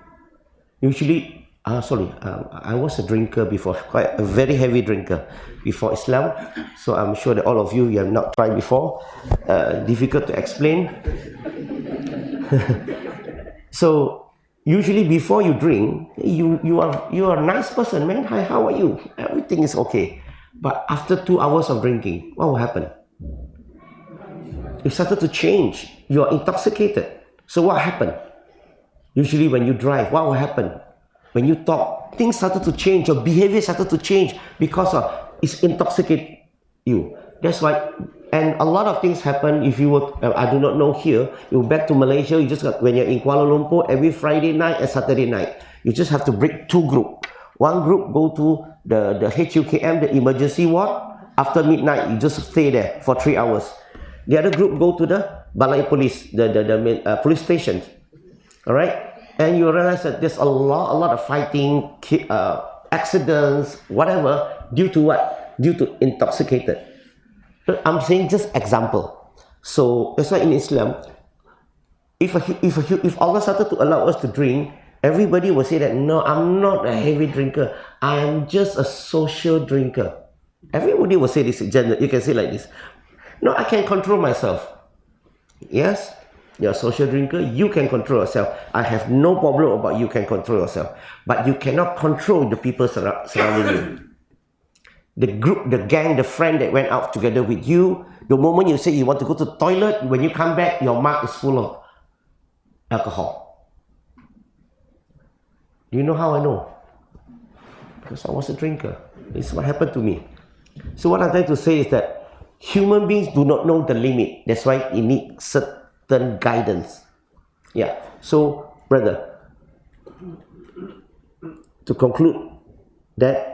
usually, I was a drinker before, quite a very heavy drinker before Islam. So I'm sure that all of you have not tried before. Difficult to explain. So usually before you drink, you are a nice person, man. Hi, how are you? Everything is okay. But after 2 hours of drinking, what will happen? You started to change. You are intoxicated. So what happened? Usually when you drive, what will happen? When you talk, things started to change. Your behavior started to change because of it's intoxicate you. That's why, and a lot of things happen if you were, I do not know here, you're back to Malaysia, you just got, when you're in Kuala Lumpur, every Friday night and Saturday night, you just have to break 2 groups. One group go to the HUKM, the emergency ward. After midnight, you just stay there for 3 hours. The other group go to the Balai Police, the police stations. All right? And you realize that there's a lot of fighting, accidents, whatever, due to what? Due to intoxicated. I'm saying just example. So that's why in Islam, if Allah started to allow us to drink, everybody will say that, no, I'm not a heavy drinker. I'm just a social drinker. Everybody will say this in general. You can say like this. No, I can control myself. Yes, you're a social drinker. You can control yourself. I have no problem about you can control yourself. But you cannot control the people surrounding you. The group, the gang, the friend that went out together with you, the moment you say you want to go to the toilet, when you come back, your mouth is full of alcohol. Do you know how I know? Because I was a drinker. This is what happened to me. So what I'm trying to say is that human beings do not know the limit. That's why you need certain guidance. Yeah. So, brother, to conclude that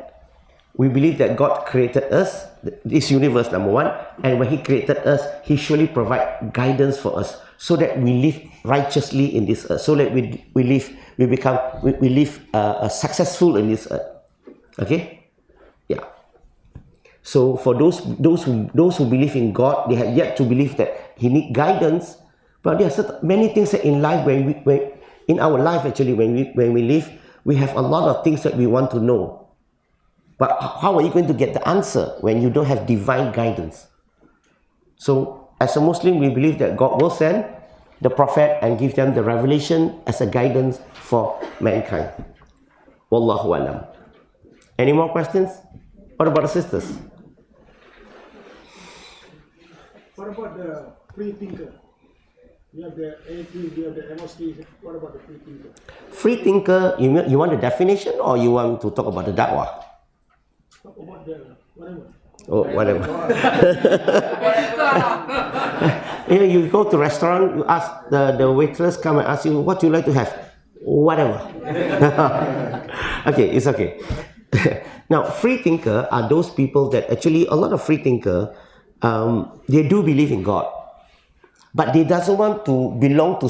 we believe that God created us, this universe, number one, and when He created us, He surely provide guidance for us so that we live righteously in this earth, so that we live successful in this earth. Okay? Yeah. So for those who believe in God, they have yet to believe that He need guidance. But there are many things that in life, when in our life actually, when we live, we have a lot of things that we want to know. But how are you going to get the answer when you don't have divine guidance? So as a Muslim, we believe that God will send the Prophet and give them the revelation as a guidance for mankind. Wallahu alam. Any more questions? What about the sisters? What about the free thinker? You have the atheist, you have the agnostic. What about the free thinker? Free thinker, you want the definition or you want to talk about the da'wah? Talk about the whatever. Oh, whatever. You go to restaurant, you ask the waitress come and ask you, what do you like to have? Whatever. Okay, it's okay. Now, free thinker are those people that actually, a lot of free thinker, they do believe in God, but they doesn't want to belong to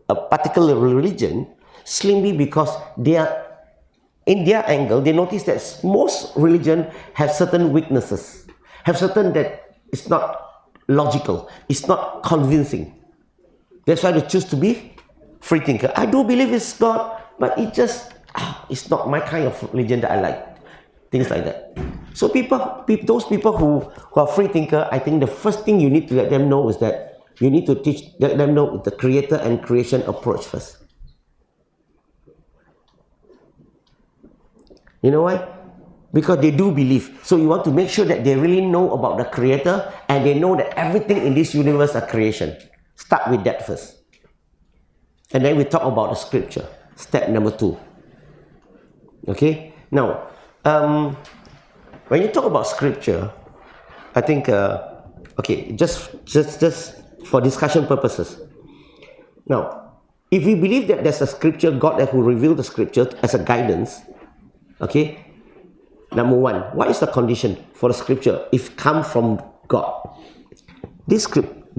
a particular religion, simply because they are, in their angle, they notice that most religion have certain weaknesses, have certain that it's not logical, it's not convincing. That's why they choose to be free thinker. I do believe it's God, but it's not my kind of religion that I like. Things like that. So those people who are free thinker, I think the first thing you need to let them know is that you need to let them know the creator and creation approach first. You know why? Because they do believe. So you want to make sure that they really know about the creator and they know that everything in this universe are creation. Start with that first. And then we talk about the scripture. Step number 2. Okay? Now, when you talk about scripture, I think, okay, just for discussion purposes. Now, if we believe that there's a scripture, God who revealed the scripture as a guidance, okay, number 1, what is the condition for the scripture if it comes from God? The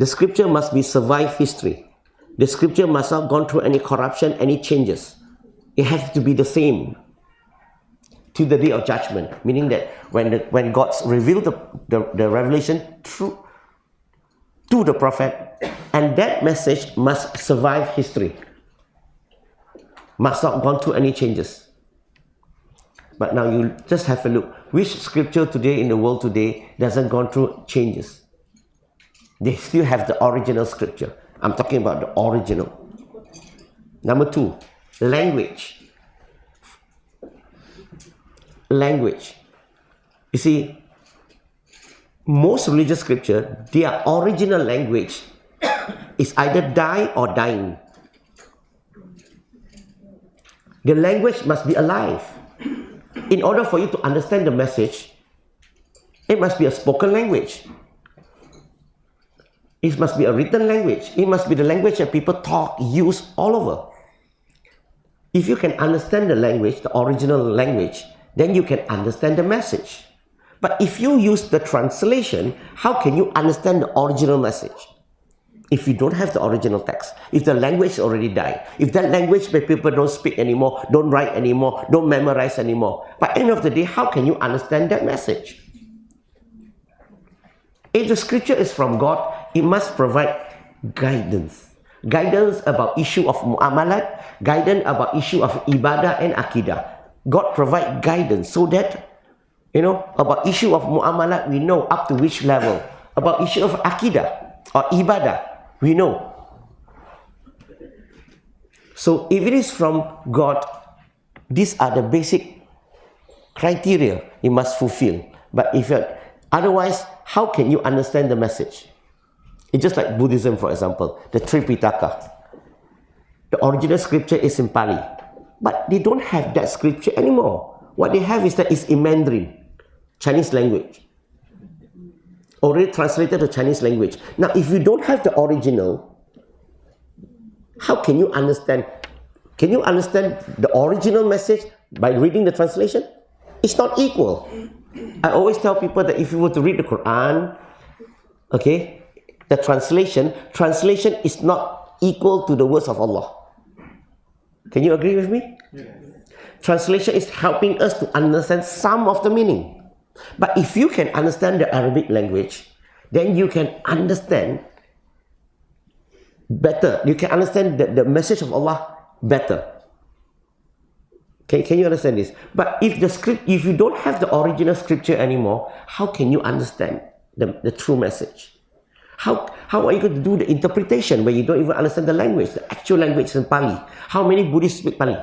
scripture must be survived history. The scripture must not have gone through any corruption, any changes. It has to be the same to the day of judgment, meaning that when God revealed the revelation to the prophet, And that message must survive history. Must not gone through any changes. But now you just have a look. Which scripture today in the world today doesn't gone through changes? They still have the original scripture. I'm talking about the original. Number 2, language. Language. You see, most religious scripture, their original language is either die or dying. The language must be alive. In order for you to understand the message, it must be a spoken language. It must be a written language. It must be the language that people talk, use all over. If you can understand the language, the original language, then you can understand the message. But if you use the translation, how can you understand the original message? If you don't have the original text, if the language already died, if that language where people don't speak anymore, don't write anymore, don't memorize anymore, by the end of the day, how can you understand that message? If the scripture is from God, it must provide guidance. Guidance about issue of muamalat, guidance about issue of ibadah and akidah. God provide guidance so that, about issue of muamalat, we know up to which level. About issue of akidah or ibadah, we know. So if it is from God, these are the basic criteria you must fulfill. But if otherwise, how can you understand the message? It's just like Buddhism, for example, the Tripitaka. The original scripture is in Pali, but they don't have that scripture anymore. What they have is that it's in Mandarin, Chinese language, already translated to Chinese language. Now, if you don't have the original, how can you understand? Can you understand the original message by reading the translation? It's not equal. I always tell people that if you were to read the Quran, okay, the translation is not equal to the words of Allah. Can you agree with me? Yeah. Translation is helping us to understand some of the meaning. But if you can understand the Arabic language, then you can understand better. You can understand the message of Allah better. Can you understand this? But if you don't have the original scripture anymore, how can you understand the true message? How are you going to do the interpretation when you don't even understand the language, the actual language in Pali? How many Buddhists speak Pali?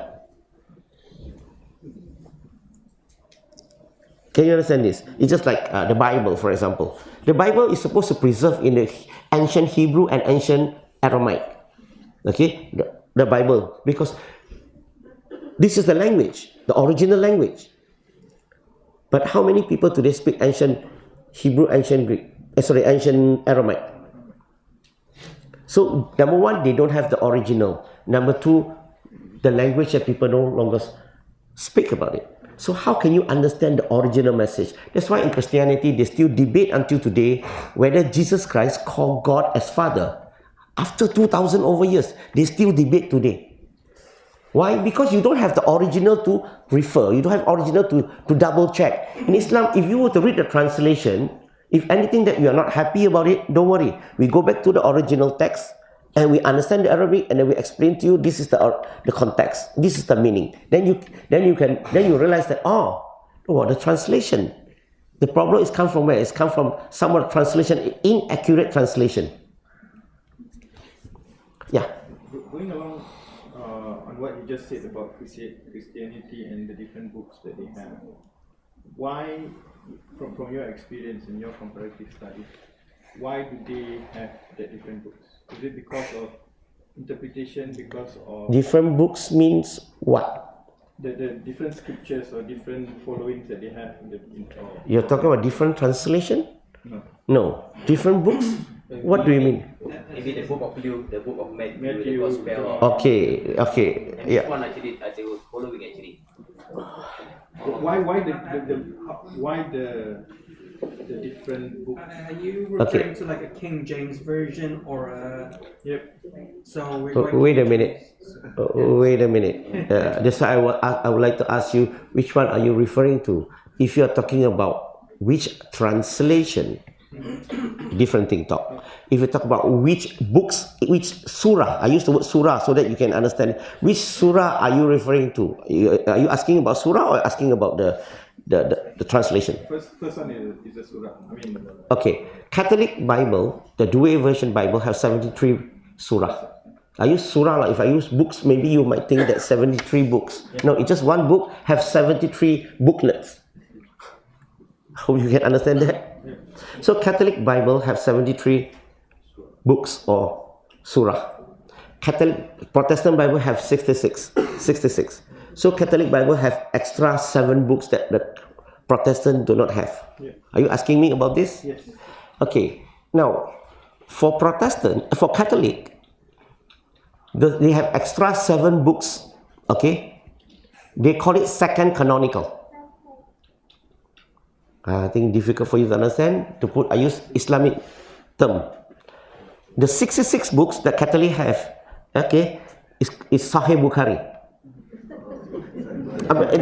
Can you understand this? It's just like the Bible, for example. The Bible is supposed to preserve in the ancient Hebrew and ancient Aramaic. Okay? The Bible. Because this is the language, the original language. But how many people today speak ancient Hebrew, ancient Greek? Ancient Aramaic. So, number one, they don't have the original. Number two, the language that people no longer speak about it. So how can you understand the original message? That's why in Christianity, they still debate until today whether Jesus Christ called God as Father. After 2,000 over years, they still debate today. Why? Because you don't have the original to refer. You don't have original to double check. In Islam, if you were to read the translation, if anything that you are not happy about it, don't worry. We go back to the original text and we understand the Arabic and then we explain to you this is the context. This is the meaning. Then you realize that the translation. The problem is come from where? It's come from somewhat translation, inaccurate translation. Yeah. Going along on what you just said about Christianity and the different books that they have, why, from your experience and your comparative studies, why do they have the different books? Is it because of interpretation, because of... Different books means what? The different scriptures or different followings that they have You're talking about different translation? No. Different books? What do you mean? Maybe the book of Luke, the book of Matthew, the Gospel. Okay. And Yeah. this one actually, they was following actually. Why the different books? Are you referring to like a King James version or a... Yep. So we're going Wait a minute. Wait a minute. That's why I would like to ask you, which one are you referring to? If you are talking about which translation, Different thing talk. If you talk about which books, which surah, I use the word surah so that you can understand. Which surah are you referring to? Are you asking about surah or asking about the translation? First one is a surah. I mean, Okay, Catholic Bible, the Jooi version Bible have 73 surah. I use surah, like if I use books, maybe you might think that 73 books. No, it's just one book have 73 booklets. Hope you can understand that. So Catholic Bible have 73 books or surah. Catholic Protestant Bible have 66. So Catholic Bible have extra 7 books that the Protestant do not have. Are you asking me about this? yes. Okay. Now, for Catholic, they have extra 7 books. Okay. They call it second canonical. I think difficult for you to understand. I use Islamic term. The 66 books that Catholic have, okay, is Sahih Bukhari.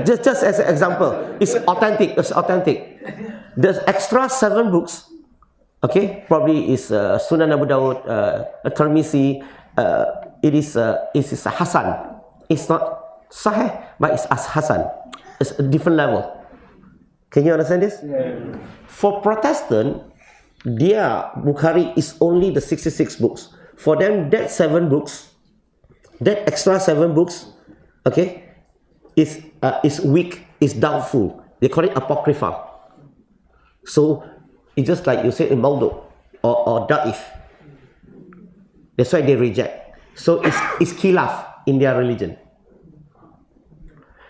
Just as an example, it's authentic. The extra 7 books, okay, probably is Sunan Abu Dawud, Tirmizi. It is Hasan. It's not Sahih, but it's as Hasan. It's a different level. Can you understand this? Yeah. For Protestant, their Bukhari is only the 66 books. For them, that 7 books, that extra 7 books, okay, is weak, is doubtful. They call it apocrypha. So it's just like you said in Mawdu or Da'if. That's why they reject. So it's khilaf in their religion.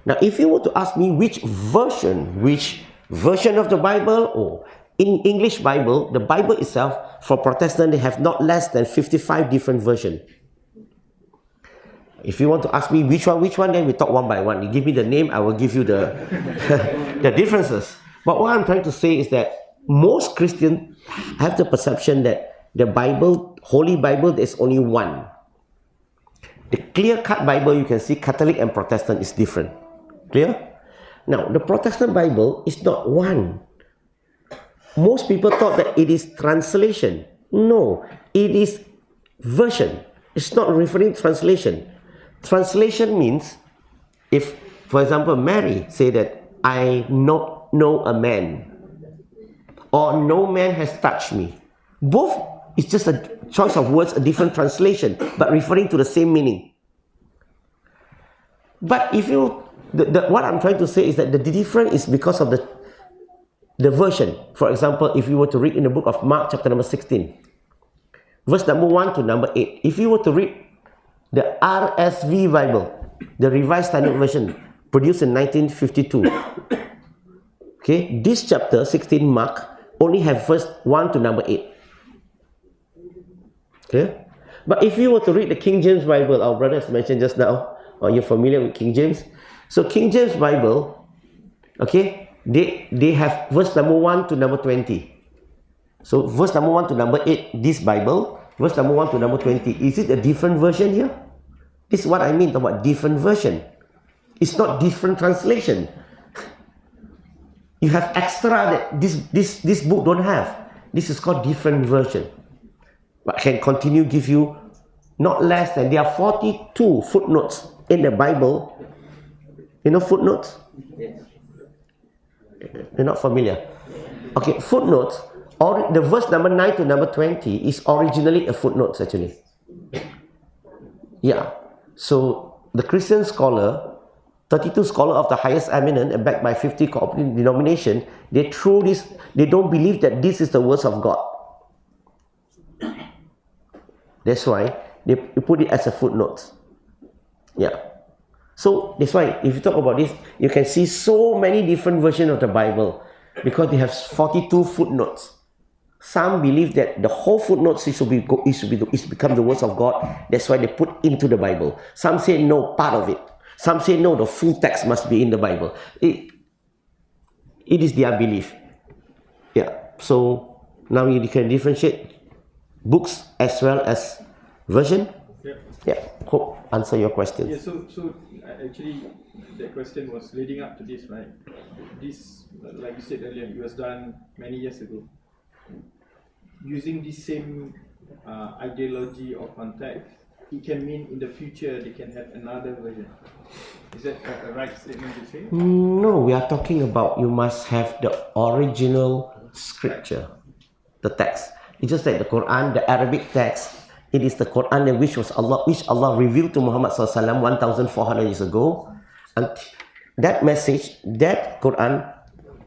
Now, if you were to ask me which version of the Bible, or in English Bible, the Bible itself, for Protestant, they have not less than 55 different versions. If you want to ask me which one, then we talk one by one. You give me the name, I will give you the, the differences. But what I'm trying to say is that most Christians have the perception that the Bible, Holy Bible, there's only one. The clear-cut Bible, you can see Catholic and Protestant is different. Clear? Now, the Protestant Bible is not one. Most people thought that it is translation. No, it is version. It's not referring to translation. Translation means, if, for example, Mary say that, I not know a man, or no man has touched me. Both is just a choice of words, a different translation, but referring to the same meaning. But if you, what I'm trying to say is that the difference is because of the version. For example, if you were to read in the book of Mark, chapter number 16, verse number 1 to number 8, if you were to read the RSV Bible, the Revised Standard Version, produced in 1952, okay, this chapter 16 Mark only have verse 1 to number 8. Okay? But if you were to read the King James Bible, our brothers mentioned just now, or you're familiar with King James, so King James Bible, okay, they have verse number 1 to number 20. So verse number 1 to number 8, this Bible, verse number 1 to number 20. Is it a different version here? This is what I mean about different version. It's not different translation. You have extra that this book don't have. This is called different version. But I can continue give you not less than, there are 42 footnotes in the Bible. You know footnotes? You're not familiar? Okay, footnotes, or the verse number 9 to number 20 is originally a footnote actually. Yeah. So the Christian scholar, 32 scholar of the highest eminence and backed by 50 cooperative denomination, they throw this, they don't believe that this is the words of God. That's why they put it as a footnote. Yeah. So that's why if you talk about this, you can see so many different versions of the Bible because they have 42 footnotes. Some believe that the whole footnotes is become the words of God. That's why they put into the Bible. Some say no, part of it. Some say no, the full text must be in the Bible. It is their belief. Yeah. So now you can differentiate books as well as version. Yeah. Hope answer your question. Yeah. So actually, the question was leading up to this, right? This, like you said earlier, it was done many years ago. using the same ideology or context, it can mean in the future they can have another version. Is that a right statement to say? No, we are talking about you must have the original scripture, the text. It's just like the Quran, the Arabic text. It is the Quran which Allah revealed to Muhammad SAW 1,400 years ago, and that message, that Quran,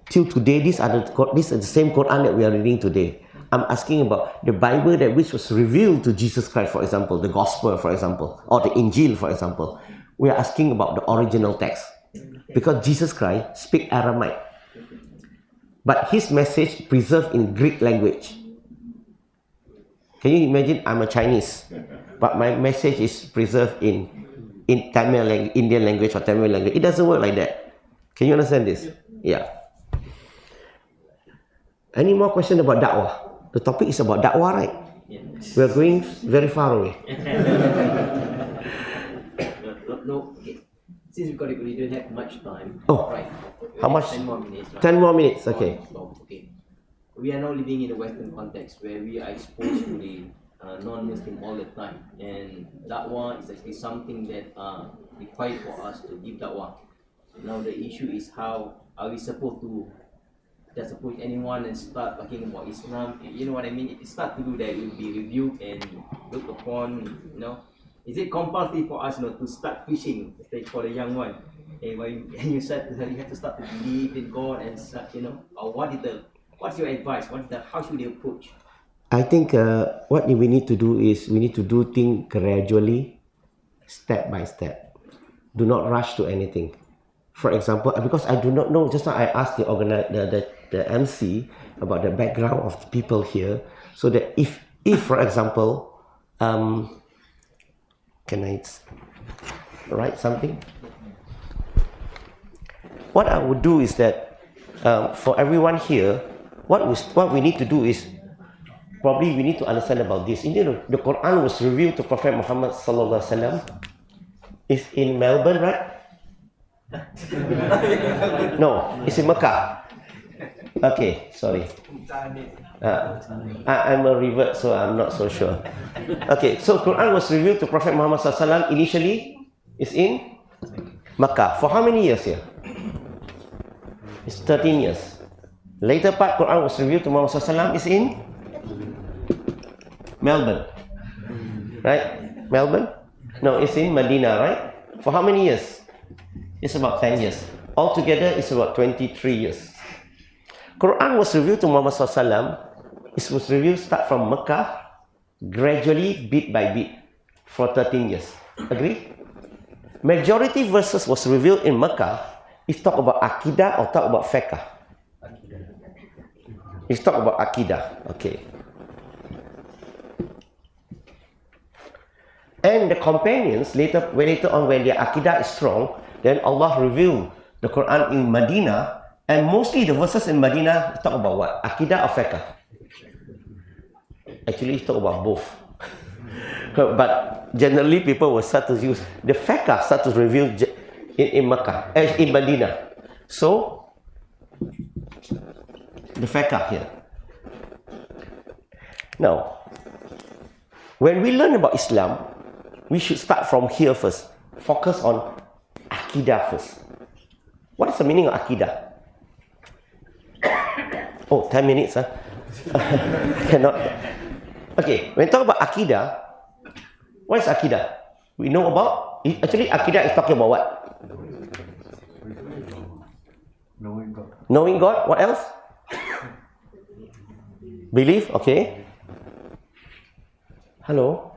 till today, this is the same Quran that we are reading today. I'm asking about the Bible which was revealed to Jesus Christ, for example, the Gospel, for example, or the Injil, for example. We are asking about the original text, because Jesus Christ speaks Aramaic, but his message preserved in Greek language. Can you imagine? I'm a Chinese, but my message is preserved in Tamil Indian language or Tamil language. It doesn't work like that. Can you understand this? Yeah. Any more question about da'wah? The topic is about da'wah, right? Yes. We are going very far away. No, okay. Since we don't have much time. Oh, right. how much? 10 more minutes. Right? 10 more minutes, okay. Okay. We are now living in a Western context where we are exposed to the non-Muslim all the time, and da'wah is actually something that required for us to give da'wah. Now the issue is, how are we supposed to just approach anyone and start talking about Islam? You know what I mean? It start to do that, it will be reviewed and looked upon. Is it compulsory for us, to start preaching, especially for the young one? And when you said you have to start to believe in God and such, or what's your advice? How should they approach? I think what we need to do is we need to do things gradually, step by step. Do not rush to anything. For example, because I do not know, just now I asked the MC about the background of the people here, so that if for example, can I write something? What I would do is that for everyone here, what we need to do is, probably we need to understand about this. The Quran was revealed to Prophet Muhammad sallallahu alaihi wasallam. Is in Melbourne, right? No, it's in Mecca. Okay, sorry. I'm a revert, so I'm not so sure. Okay, so Quran was revealed to Prophet Muhammad sallallahu alaihi wasallam initially. Is in Mecca. For how many years here? It's 13 years. Later part, Quran was revealed to Muhammad sallallahu alaihi wasallam is in Melbourne, right? Melbourne? No, it's in Medina, right? For how many years? It's about 10 years. Altogether, it's about 23 years. Quran was revealed to Muhammad SAW. It was revealed start from Mecca, gradually, bit by bit, for 13 years. Agree? Majority verses was revealed in Mecca. It's talk about Aqidah or talk about Fiqh? It's talk about Aqidah. Okay. And the companions, later on when their Aqidah is strong, then Allah revealed the Quran in Medina, and mostly the verses in Medina talk about what? Aqidah or Fiqh? Actually, it talk about both. But generally, people will start to use the Fiqh, start to reveal in Mecca, in Medina. So, the Fiqh here. Now, when we learn about Islam, we should start from here first. Focus on Aqidah first. What is the meaning of Aqidah? Oh, 10 minutes, huh? Cannot. Okay, when we talk about Aqidah, what is Aqidah? We know about, actually Aqidah is talking about what? Knowing God. Knowing God, what else? Belief, okay. Hello?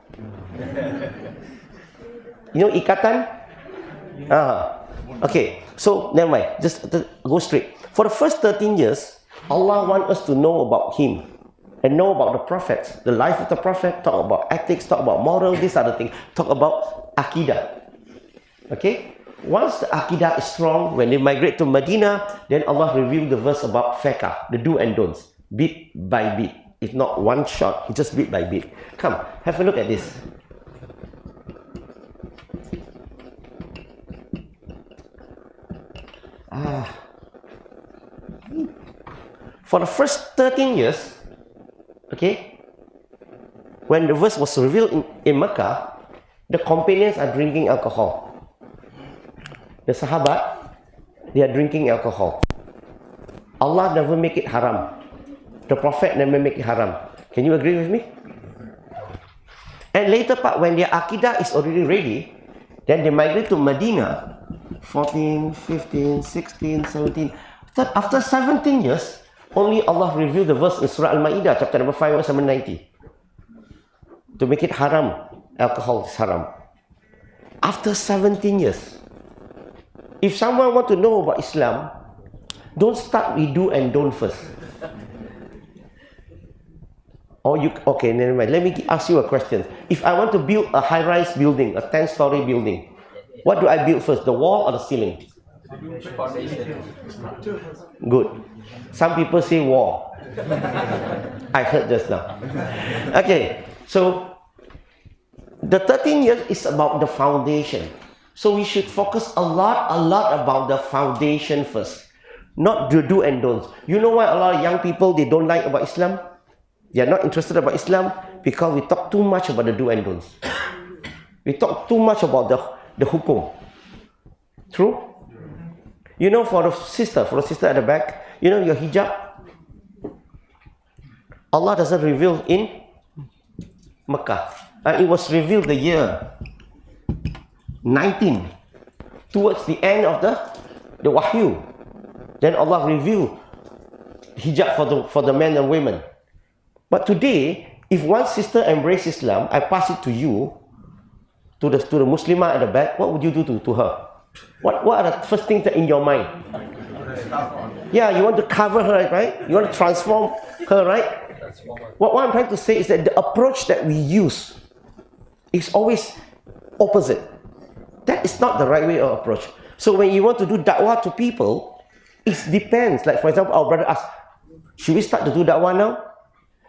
You know ikatan? Okay, so never mind, just go straight. For the first 13 years, Allah wants us to know about Him and know about the prophets, the life of the prophet, talk about ethics, talk about moral, these other things, talk about Aqidah. Okay? Once the Aqidah is strong, when they migrate to Medina, then Allah revealed the verse about Fiqh, the do and don'ts, bit by bit. It's not one shot, it's just bit by bit. Come, have a look at this. For the first 13 years, Okay? When the verse was revealed in Mecca, the companions are drinking alcohol. The Sahabat, they are drinking alcohol. Allah never make it haram. The Prophet never make it haram. Can you agree with me? And later part, when their Aqidah is already ready, then they migrate to Medina, 14, 15, 16, 17. After 17 years, only Allah revealed the verse in Surah Al-Ma'idah, chapter number 5, verse number 90. To make it haram, alcohol is haram. After 17 years. If someone want to know about Islam, don't start with do and don't first. Okay, never mind. Let me ask you a question. If I want to build a high-rise building, a 10-story building, what do I build first, the wall or the ceiling? Good. Some people say wall. I heard just now. Okay, so the 13 years is about the foundation. So we should focus a lot about the foundation first, not the do and don'ts. You know why a lot of young people, they don't like about Islam? They are not interested about Islam because we talk too much about the do and don'ts. We talk too much about the hukum. True? You know, for the sister at the back, you know your hijab? Allah doesn't reveal in Mecca. It was revealed the year 19, towards the end of the wahyu. Then Allah revealed hijab for the men and women. But today, if one sister embraces Islam, I pass it to you, to the Muslimah at the back, what would you do to her? What are the first things that in your mind? Yeah, you want to cover her, right? You want to transform her, right? What I'm trying to say is that the approach that we use is always opposite. That is not the right way of approach. So when you want to do da'wah to people, it depends. Like for example, our brother asked, should we start to do da'wah now?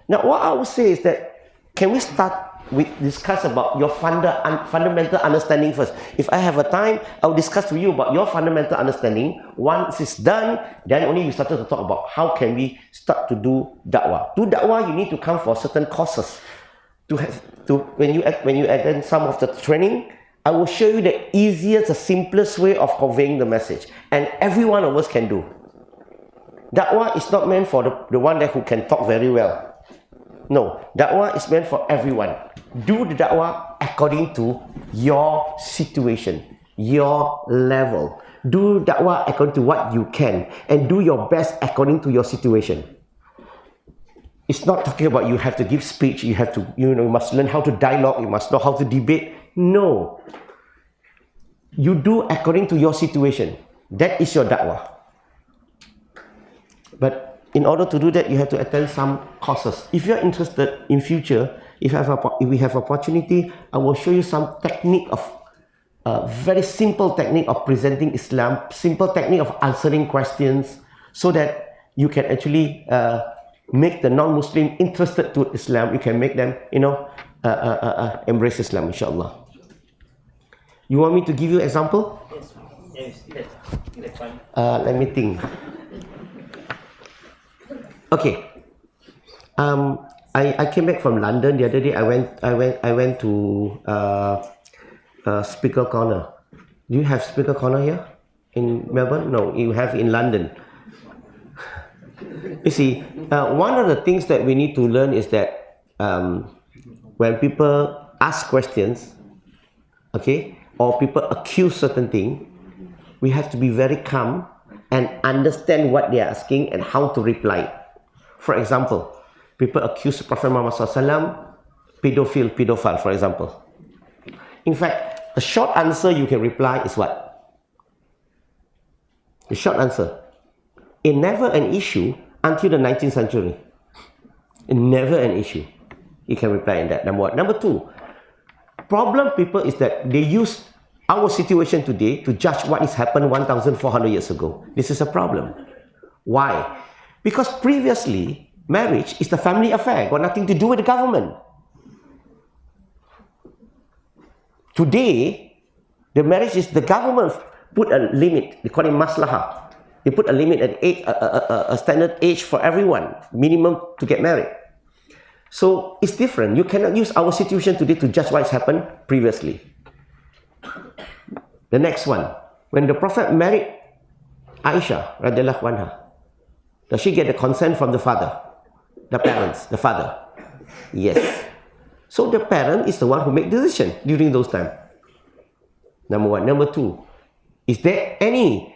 Now what I would say is that, can we start with discuss about your fundamental understanding first? If I have a time, I will discuss with you about your fundamental understanding. Once it's done, then only we started to talk about how can we start to do da'wah. To da'wah, you need to come for certain courses. When you attend some of the training, I will show you the easiest, the simplest way of conveying the message. And every one of us can do. Da'wah is not meant for the one who can talk very well. No, da'wah is meant for everyone. Do the da'wah according to your situation, your level. Do da'wah according to what you can, and do your best according to your situation. It's not talking about you have to give speech, you have to, you must learn how to dialogue, you must know how to debate. No. You do according to your situation. That is your da'wah. But in order to do that, you have to attend some courses. If you're interested in future, if we have opportunity, I will show you some technique of, very simple technique of presenting Islam, simple technique of answering questions, so that you can actually make the non-Muslim interested to Islam. You can make them, embrace Islam, inshallah. You want me to give you an example? Yes, that's fine. Let me think. Okay. I came back from London the other day. I went to Speaker Corner. Do you have Speaker Corner here in Melbourne? No, you have in London. You see, one of the things that we need to learn is that when people ask questions, okay, or people accuse certain things, we have to be very calm and understand what they are asking and how to reply. For example, people accuse Prophet Muhammad SAW pedophile, for example. In fact, a short answer you can reply is what? The short answer. It never an issue until the 19th century. It never an issue. You can reply in that, number one. Number two, problem people is that they use our situation today to judge what has happened 1,400 years ago. This is a problem. Why? Because previously, marriage is the family affair, got nothing to do with the government. Today, the marriage is the government put a limit. They call it maslahah. They put a limit at age, a standard age for everyone, minimum to get married. So it's different. You cannot use our situation today to judge what's happened previously. The next one, when the Prophet married Aisha radiallahu anha, does she get the consent from the father? The parents, the father? Yes. So the parent is the one who make the decision during those times. Number one. Number two, is there any,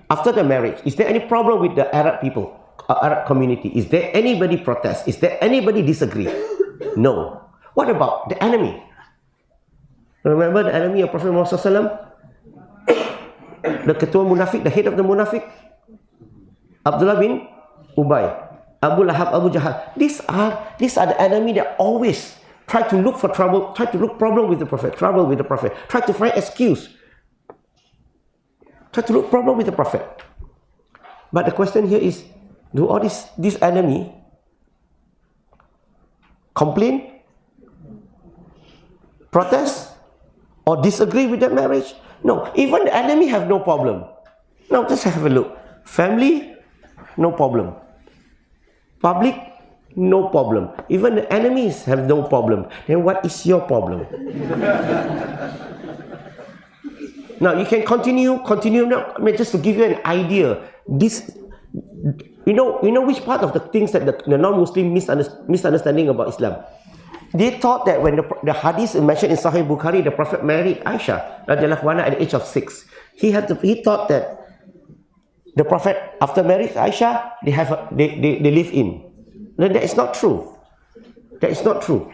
after the marriage, is there any problem with the Arab people, Arab community? Is there anybody protest? Is there anybody disagree? No. What about the enemy? Remember the enemy of Prophet Muhammad SAW? The ketua munafik, the head of the munafik? Abdullah bin Ubay, Abu Lahab, Abu Jahal. These are the enemy that always try to look for trouble, try to look problem with the Prophet, trouble with the Prophet, try to find excuse, try to look problem with the Prophet. But the question here is, do all this enemy complain, protest, or disagree with that marriage? No, even the enemy have no problem. Now just have a look. Family, no problem. Public, no problem. Even the enemies have no problem. Then what is your problem? Now you can continue now. I mean, just to give you an idea. This, you know which part of the things that the non-Muslim misunderstanding about Islam. They thought that when the hadith mentioned in Sahih Bukhari, the Prophet married Aisha radiallahu anha at the age of 6. He thought that the Prophet, after marriage Aisha, they live in. No, that is not true. That is not true.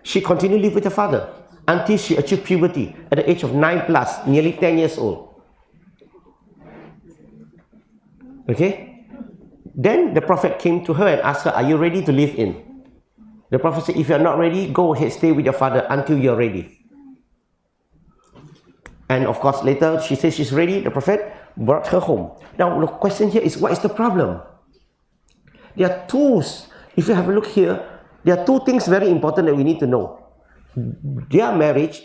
She continued to live with her father until she achieved puberty at the age of 9 plus, nearly 10 years old. Okay? Then the Prophet came to her and asked her, are you ready to live in? The Prophet said, if you are not ready, go ahead, stay with your father until you are ready. And of course, later she says she's ready. The Prophet brought her home. Now, the question here is, what is the problem? There are two, if you have a look here, there are two things very important that we need to know. Their marriage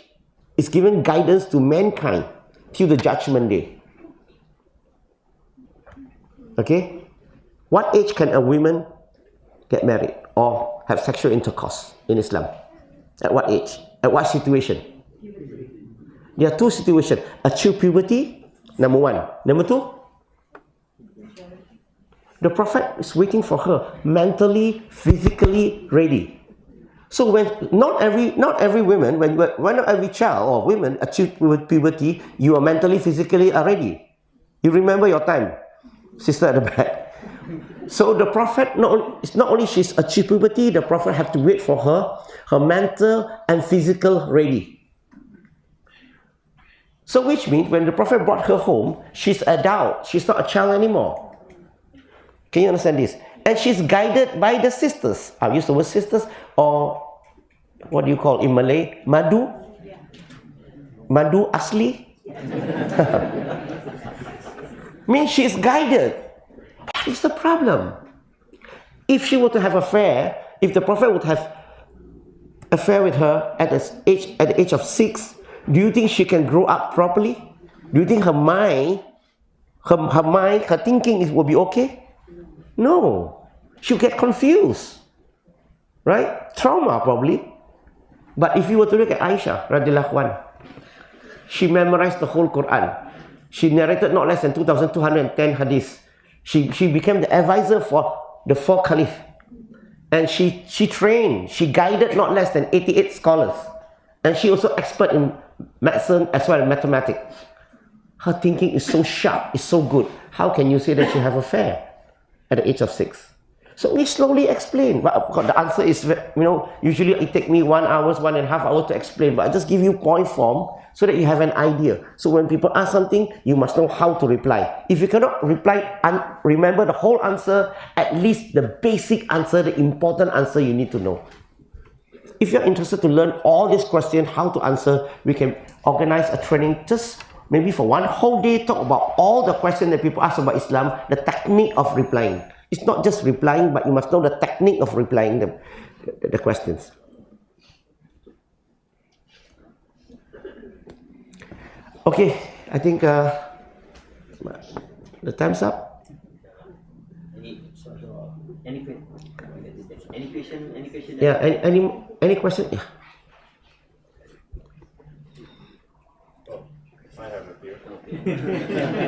is giving guidance to mankind till the judgment day. Okay? What age can a woman get married or have sexual intercourse in Islam? At what age? At what situation? There are two situations. Achieve puberty, number one. Number two, the Prophet is waiting for her, mentally, physically ready. So when not every woman, when every child or women achieve puberty, you are mentally, physically ready. You remember your time, sister at the back. So the Prophet, it's not only she's achieved puberty, the Prophet have to wait for her mental and physical ready. So which means when the Prophet brought her home, she's adult, she's not a child anymore. Can you understand this? And she's guided by the sisters. I'll use the word sisters, or what do you call in Malay? Madu? Madu asli? Means she's guided. What is the problem? If she were to have an affair, if the Prophet would have an affair with her at the age of 6, do you think she can grow up properly? Do you think her mind, her thinking will be okay? No. She'll get confused. Right? Trauma probably. But if you were to look at Aisha radiallahu anha, she memorized the whole Quran. She narrated not less than 2,210 hadiths. She became the advisor for the 4 caliphs. And she trained, she guided not less than 88 scholars. And she also expert in medicine as well as mathematics. Her thinking is so sharp, is so good. How can you say that she have an affair at the age of 6? So we slowly explain. But the answer is, usually it takes me 1 hour, 1.5 hours to explain. But I just give you point form so that you have an idea. So when people ask something, you must know how to reply. If you cannot reply and remember the whole answer, at least the basic answer, the important answer you need to know. If you're interested to learn all these questions, how to answer, we can organize a training just maybe for 1 whole day, talk about all the questions that people ask about Islam, the technique of replying. It's not just replying, but you must know the technique of replying the questions. Okay, I think the time's up. Any question? Any question? Any question? Yeah. Any question? Yeah. Oh, I have a few. Okay.